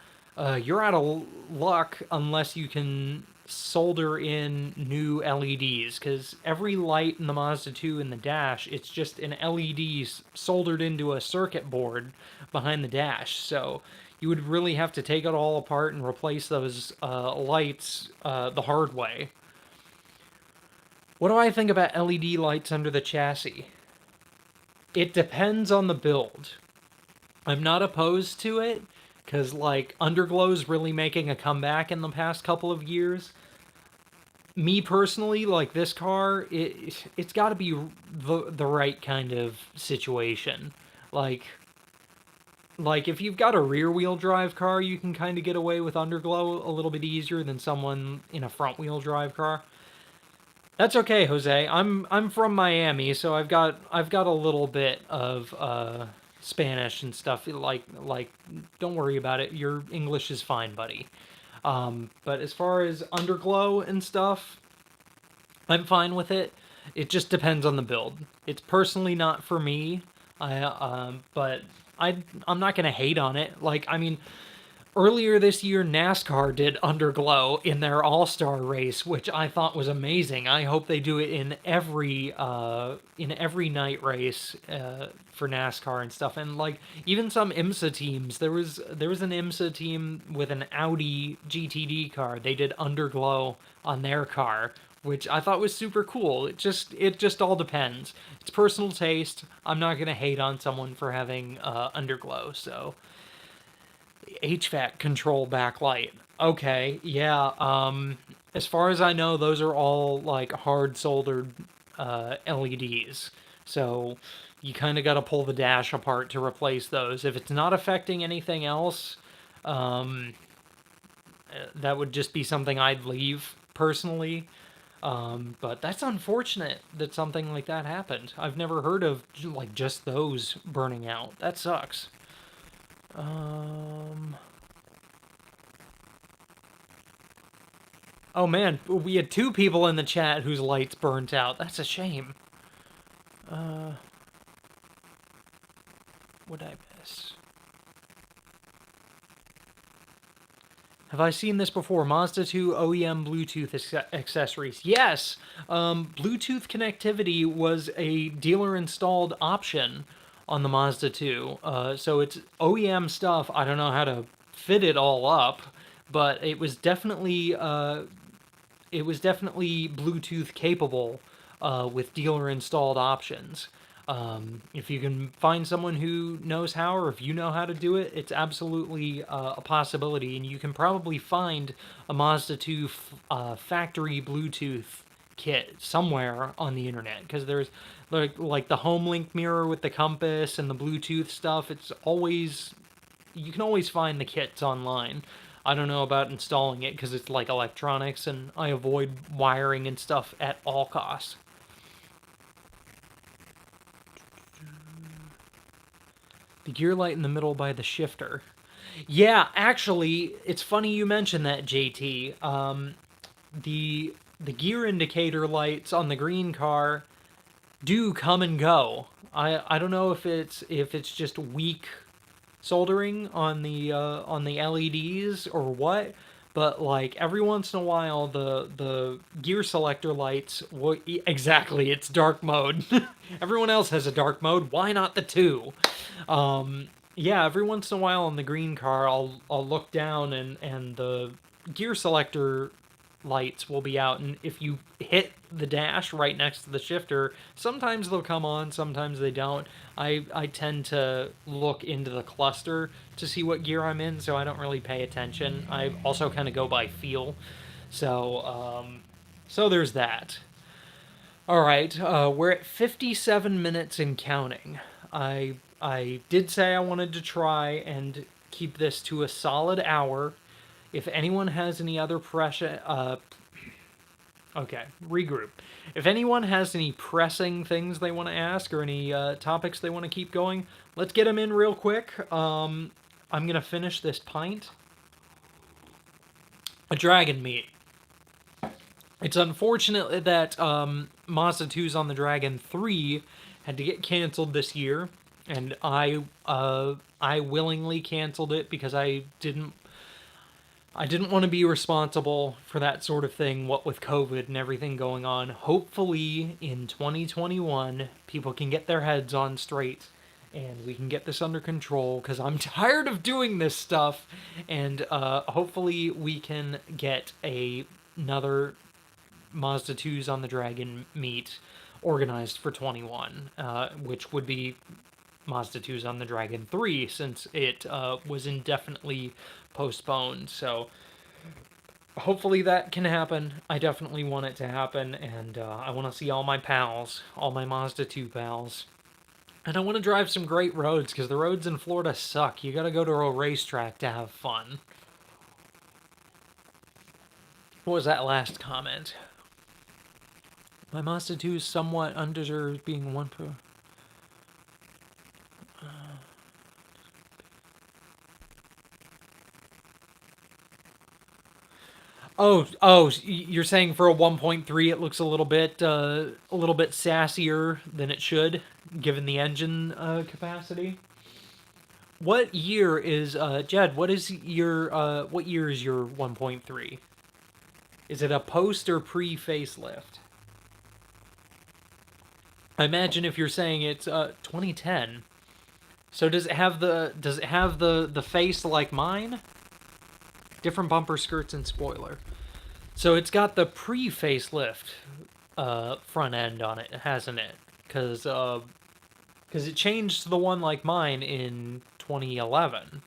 you're out of luck unless you can solder in new LEDs, because every light in the Mazda 2 in the dash, it's just an LED soldered into a circuit board behind the dash. So you would really have to take it all apart and replace those lights the hard way. What do I think about LED lights under the chassis? It depends on the build. I'm not opposed to it, because like Underglow's really making a comeback in the past couple of years. Me personally, like this car, it's got to be the right kind of situation. Like if you've got a rear-wheel drive car, you can kind of get away with underglow a little bit easier than someone in a front-wheel drive car. That's okay, Jose. I'm from Miami, so I've got a little bit of Spanish and stuff. Like don't worry about it. Your English is fine, buddy. But as far as underglow and stuff, I'm fine with it. It just depends on the build. It's personally not for me. But I'm not gonna hate on it. Like, I mean, earlier this year, NASCAR did underglow in their All-Star race, which I thought was amazing. I hope they do it in every night race for NASCAR and stuff. And like even some IMSA teams, there was an IMSA team with an Audi GTD car. They did underglow on their car, which I thought was super cool. It just all depends. It's personal taste. I'm not gonna hate on someone for having underglow. So HVAC control backlight. Okay, yeah. As far as I know, those are all like hard soldered LEDs. So you kind of got to pull the dash apart to replace those. If it's not affecting anything else, um, that would just be something I'd leave personally. But that's unfortunate that something like that happened. I've never heard of like just those burning out. That sucks. Oh man, we had 2 people in the chat whose lights burnt out. That's a shame. What'd I miss? Have I seen this before? Mazda 2 OEM Bluetooth accessories. Yes! Bluetooth connectivity was a dealer-installed option on the Mazda 2. So it's OEM stuff. I don't know how to fit it all up, but it was definitely Bluetooth capable with dealer installed options. If you can find someone who knows how, or if you know how to do it, it's absolutely a possibility. And you can probably find a Mazda 2 factory Bluetooth kit somewhere on the internet, because there's like the home link mirror with the compass and the Bluetooth stuff. It's always, you can always find the kits online. I don't know about installing it because it's like electronics, and I avoid wiring and stuff at all costs. The gear light in the middle by the shifter. Yeah, actually, it's funny you mentioned that, JT. The gear indicator lights on the green car do come and go. I don't know if it's just weak soldering on the LEDs or what, but like every once in a while the gear selector lights, exactly, it's dark mode. Everyone else has a dark mode, why not the 2? Yeah, every once in a while on the green car I'll look down and the gear selector lights will be out, and if you hit the dash right next to the shifter, sometimes they'll come on, sometimes they don't. I tend to look into the cluster to see what gear I'm in, so I don't really pay attention. I also kind of go by feel. So there's that. All right, we're at 57 minutes and counting. I did say I wanted to try and keep this to a solid hour. If anyone has any other okay, regroup. If anyone has any pressing things they want to ask, or any topics they want to keep going, let's get them in real quick. I'm gonna finish this pint. A dragon meat. It's unfortunate that Mazda 2's on the Dragon 3 had to get canceled this year, and I willingly canceled it because I didn't want to be responsible for that sort of thing, what with COVID and everything going on. Hopefully in 2021 people can get their heads on straight and we can get this under control, because I'm tired of doing this stuff, and hopefully we can get another Mazda 2's on the Dragon meet organized for 21, which would be Mazda 2's on the Dragon 3, since it was indefinitely postponed. So hopefully that can happen. I definitely want it to happen, and I want to see all my pals, all my Mazda 2 pals. And I want to drive some great roads, because the roads in Florida suck. You gotta go to a racetrack to have fun. What was that last comment? My Mazda 2 is somewhat undeserved being one per... Oh, you're saying for a 1.3 it looks a little bit sassier than it should, given the engine capacity. What year is Jed? What is your what year is your 1.3? Is it a post or pre facelift? I imagine if you're saying it's 2010. So does it have the face like mine? Different bumper, skirts, and spoiler. So it's got the pre-facelift front end on it, hasn't it? Because it changed to the one like mine in 2011.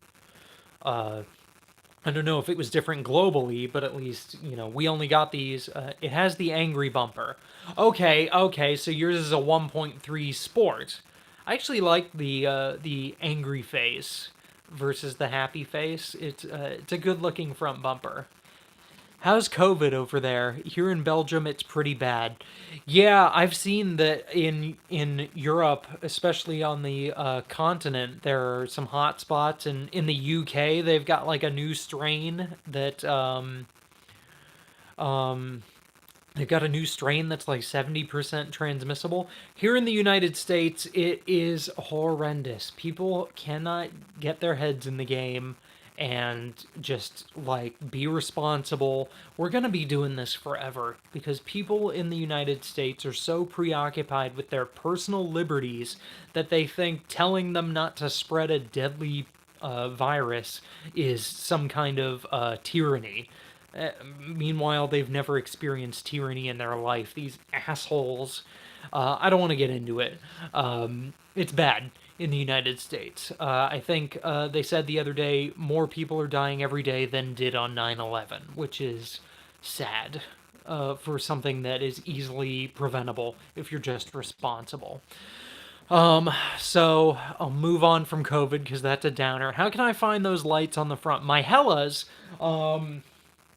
I don't know if it was different globally, but at least, we only got these. It has the angry bumper. Okay, so yours is a 1.3 Sport. I actually like the angry face versus the happy face. It's a good looking front bumper. How's COVID over there? Here in Belgium, it's pretty bad. Yeah, I've seen that in Europe, especially on the continent, there are some hot spots, and in the UK, they've got like a new strain that um, they've got a new strain that's like 70% transmissible. Here in the United States, it is horrendous. People cannot get their heads in the game and just like be responsible. We're going to be doing this forever because people in the United States are so preoccupied with their personal liberties that they think telling them not to spread a deadly virus is some kind of tyranny. Meanwhile, they've never experienced tyranny in their life. These assholes. I don't want to get into it. It's bad in the United States. I think they said the other day more people are dying every day than did on 9/11, which is sad for something that is easily preventable if you're just responsible. So I'll move on from COVID because that's a downer. How can I find those lights on the front? My Hellas,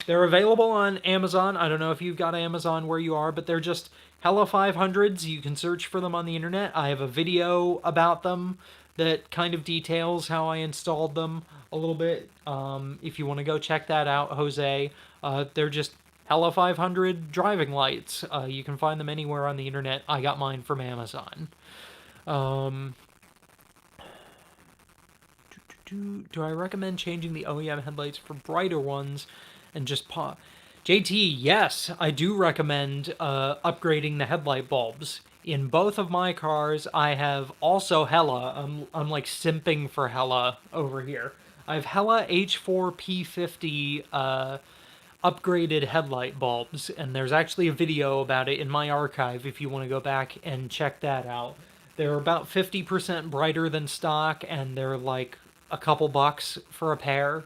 they're available on Amazon. I don't know if you've got Amazon where you are, but they're just Hella 500s. You can search for them on the internet. I have a video about them that kind of details how I installed them a little bit. If you want to go check that out, Jose, they're just Hella 500 driving lights. You can find them anywhere on the internet. I got mine from Amazon. Do I recommend changing the OEM headlights for brighter ones and just JT, yes, I do recommend upgrading the headlight bulbs. In both of my cars, I have also Hella. I'm like simping for Hella over here. I have Hella H4P50 upgraded headlight bulbs, and there's actually a video about it in my archive if you want to go back and check that out. They're about 50% brighter than stock, and they're like a couple bucks for a pair.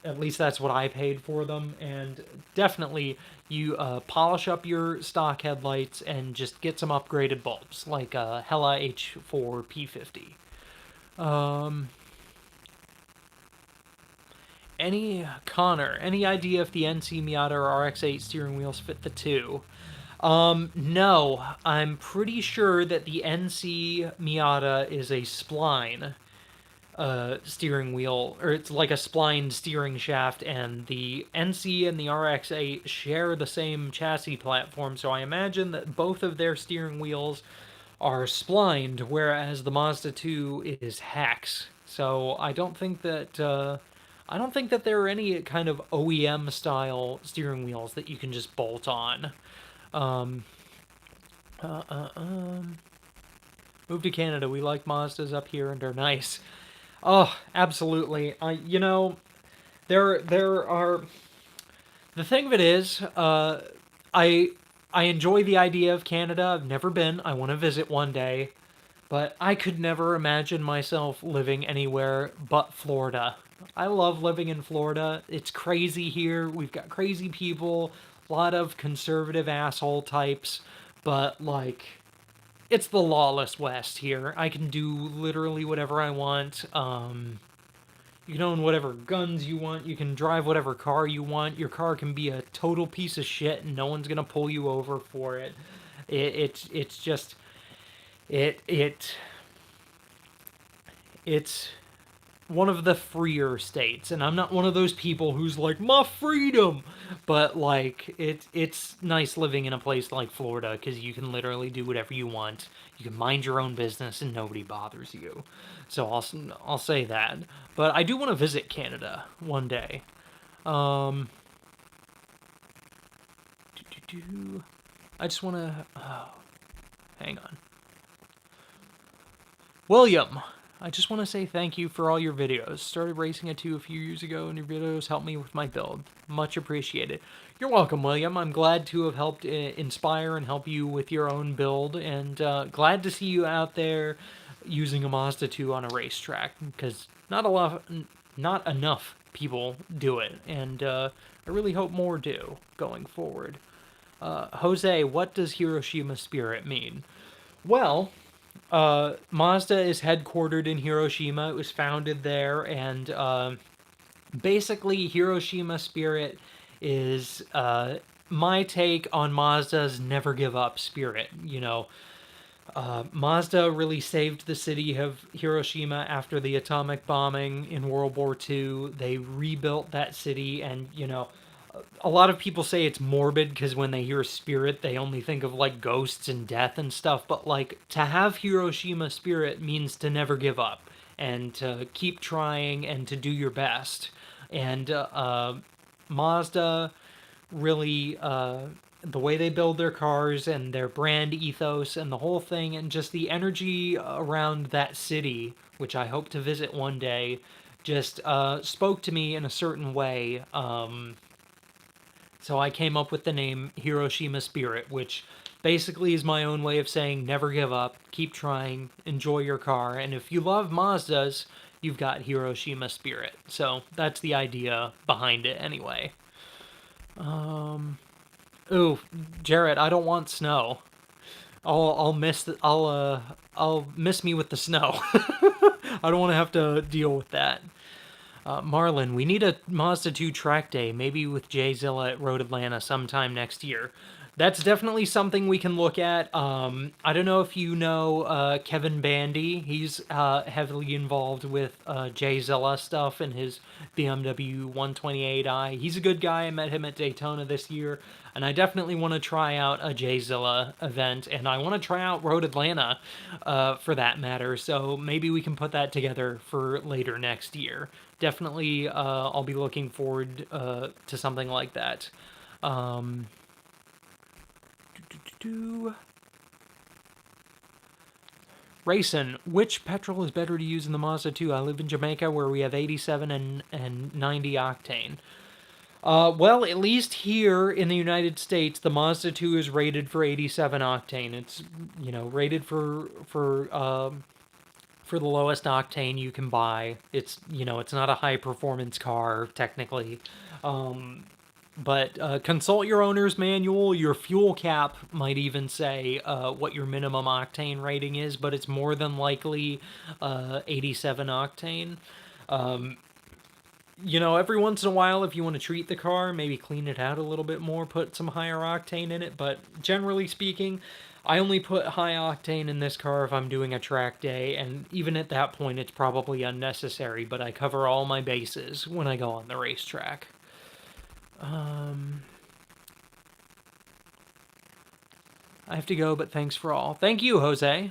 At least that's what I paid for them, and definitely you polish up your stock headlights and just get some upgraded bulbs, like Hella H4P50. Any idea if the NC Miata or RX-8 steering wheels fit the two? No, I'm pretty sure that the NC Miata is a spline steering wheel, or it's like a spline steering shaft, and the NC and the RX-8 share the same chassis platform, so I imagine that both of their steering wheels are splined, whereas the Mazda 2 is hex. So I don't think that there are any kind of OEM style steering wheels that you can just bolt on. Move to Canada. We like Mazdas up here and they're nice. Oh, absolutely. There are. The thing of it is, I enjoy the idea of Canada. I've never been. I want to visit one day, but I could never imagine myself living anywhere but Florida. I love living in Florida. It's crazy here. We've got crazy people, a lot of conservative asshole types, but like it's the lawless West here. I can do literally whatever I want. You can own whatever guns you want. You can drive whatever car you want. Your car can be a total piece of shit, and no one's gonna pull you over for it. It's just it's one of the freer states, and I'm not one of those people who's like my freedom, but like it's nice living in a place like Florida because you can literally do whatever you want. You can mind your own business and nobody bothers you. So I'll say that. But I do want to visit Canada one day. I just want to. Oh, hang on. William, I just want to say thank you for all your videos. Started racing at 2 a few years ago, and your videos helped me with my build. Much appreciated. You're welcome, William. I'm glad to have helped inspire and help you with your own build, and glad to see you out there using a Mazda 2 on a racetrack, because not not enough people do it, and I really hope more do going forward. Jose, what does Hiroshima Spirit mean? Well, Mazda is headquartered in Hiroshima. It was founded there, and basically, Hiroshima Spirit is my take on Mazda's never give up spirit. Mazda really saved the city of Hiroshima after the atomic bombing in World War II. They rebuilt that city, and a lot of people say it's morbid because when they hear spirit, they only think of like ghosts and death and stuff. But like to have Hiroshima Spirit means to never give up and to keep trying and to do your best. And Mazda really the way they build their cars and their brand ethos and the whole thing and just the energy around that city, which I hope to visit one day, just spoke to me in a certain way. So I came up with the name Hiroshima Spirit, which basically is my own way of saying never give up, keep trying, enjoy your car, and if you love Mazdas, you've got Hiroshima Spirit. So that's the idea behind it anyway. Ooh, Jarrett, I don't want snow. I'll miss me with the snow. I don't want to have to deal with that. Marlon, we need a Mazda 2 track day, maybe with Jay-Zilla at Road Atlanta sometime next year. That's definitely something we can look at. I don't know if you know Kevin Bandy. He's heavily involved with Jay-Zilla stuff and his BMW 128i. He's a good guy. I met him at Daytona this year. And I definitely want to try out a Jay-Zilla event. And I want to try out Road Atlanta for that matter. So maybe we can put that together for later next year. Definitely I'll be looking forward to something like that. Racing, which petrol is better to use in the Mazda 2? I live in Jamaica where we have 87 and 90 octane. Well, at least here in the United States, the Mazda 2 is rated for 87 octane. It's, rated for the lowest octane you can buy. It's, it's not a high performance car, technically. But consult your owner's manual. Your fuel cap might even say what your minimum octane rating is, but it's more than likely 87 octane. Every once in a while, if you want to treat the car, maybe clean it out a little bit more, put some higher octane in it. But generally speaking, I only put high octane in this car if I'm doing a track day, and even at that point, it's probably unnecessary, but I cover all my bases when I go on the racetrack. I have to go, but thanks for all. Thank you, Jose.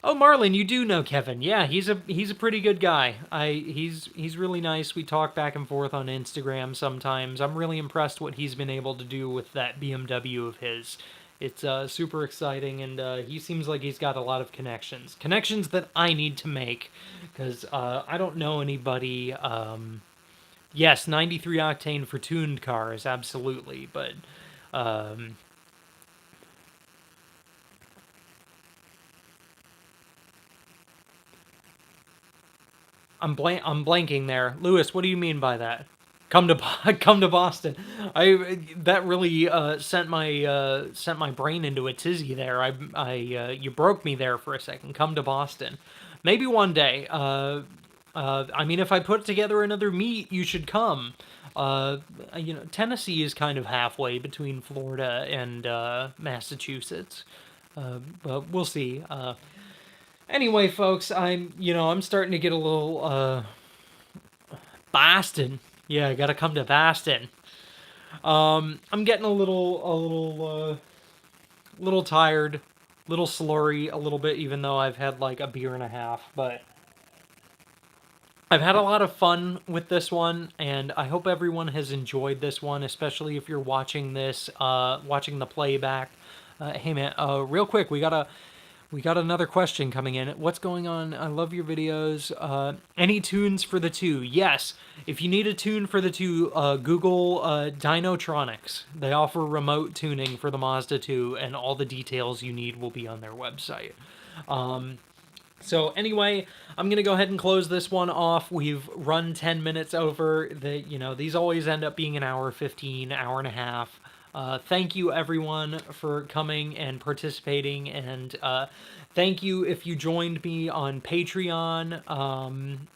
Oh, Marlon, you do know Kevin. Yeah, he's a pretty good guy. He's really nice. We talk back and forth on Instagram sometimes. I'm really impressed what he's been able to do with that BMW of his. It's super exciting, and he seems like he's got a lot of connections. Connections that I need to make, because I don't know anybody. Yes, 93 octane for tuned cars, absolutely, but I'm blanking there. Lewis, what do you mean by that? Come to Boston. That really sent my brain into a tizzy there. You broke me there for a second. Come to Boston. Maybe one day. I mean, if I put together another meet, you should come. Tennessee is kind of halfway between Florida and Massachusetts, but we'll see. Anyway, folks, I'm starting to get a little Boston. Yeah, I gotta come to Boston. I'm getting a little tired, little slurry, a little bit, even though I've had like a beer and a half, but I've had a lot of fun with this one, and I hope everyone has enjoyed this one, especially if you're watching this, watching the playback. Hey man, real quick, we got another question coming in. What's going on? I love your videos. Any tunes for the 2? Yes. If you need a tune for the 2, Google Dinotronics. They offer remote tuning for the Mazda 2, and all the details you need will be on their website. So anyway, I'm gonna go ahead and close this one off. We've run 10 minutes over. These always end up being an hour 15, hour and a half. Thank you everyone for coming and participating, and thank you if you joined me on Patreon.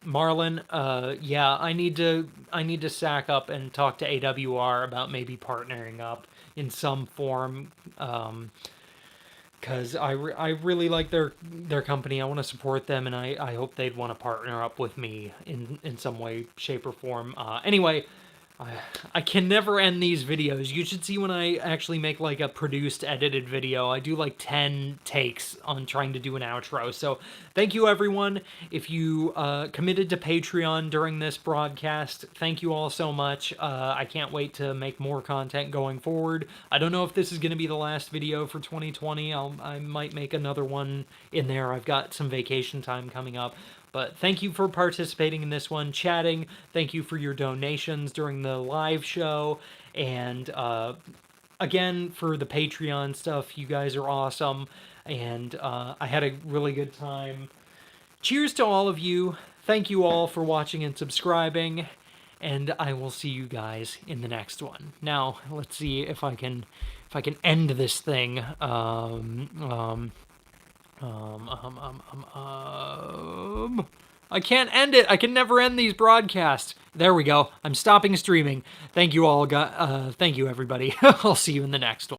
Marlon, yeah, I need to sack up and talk to AWR about maybe partnering up in some form. Because I really like their company. I want to support them, and I hope they'd want to partner up with me in some way, shape, or form. Anyway, I can never end these videos. You should see when I actually make like a produced, edited video. I do like 10 takes on trying to do an outro. So thank you, everyone. If you committed to Patreon during this broadcast, thank you all so much. I can't wait to make more content going forward. I don't know if this is going to be the last video for 2020. I might make another one in there. I've got some vacation time coming up. But thank you for participating in this one, chatting. Thank you for your donations during the live show. And again, for the Patreon stuff, you guys are awesome. And I had a really good time. Cheers to all of you. Thank you all for watching and subscribing. And I will see you guys in the next one. Now, let's see if I can end this thing. I can't end it. I can never end these broadcasts. There we go. I'm stopping streaming. Thank you all. Thank you, everybody. I'll see you in the next one.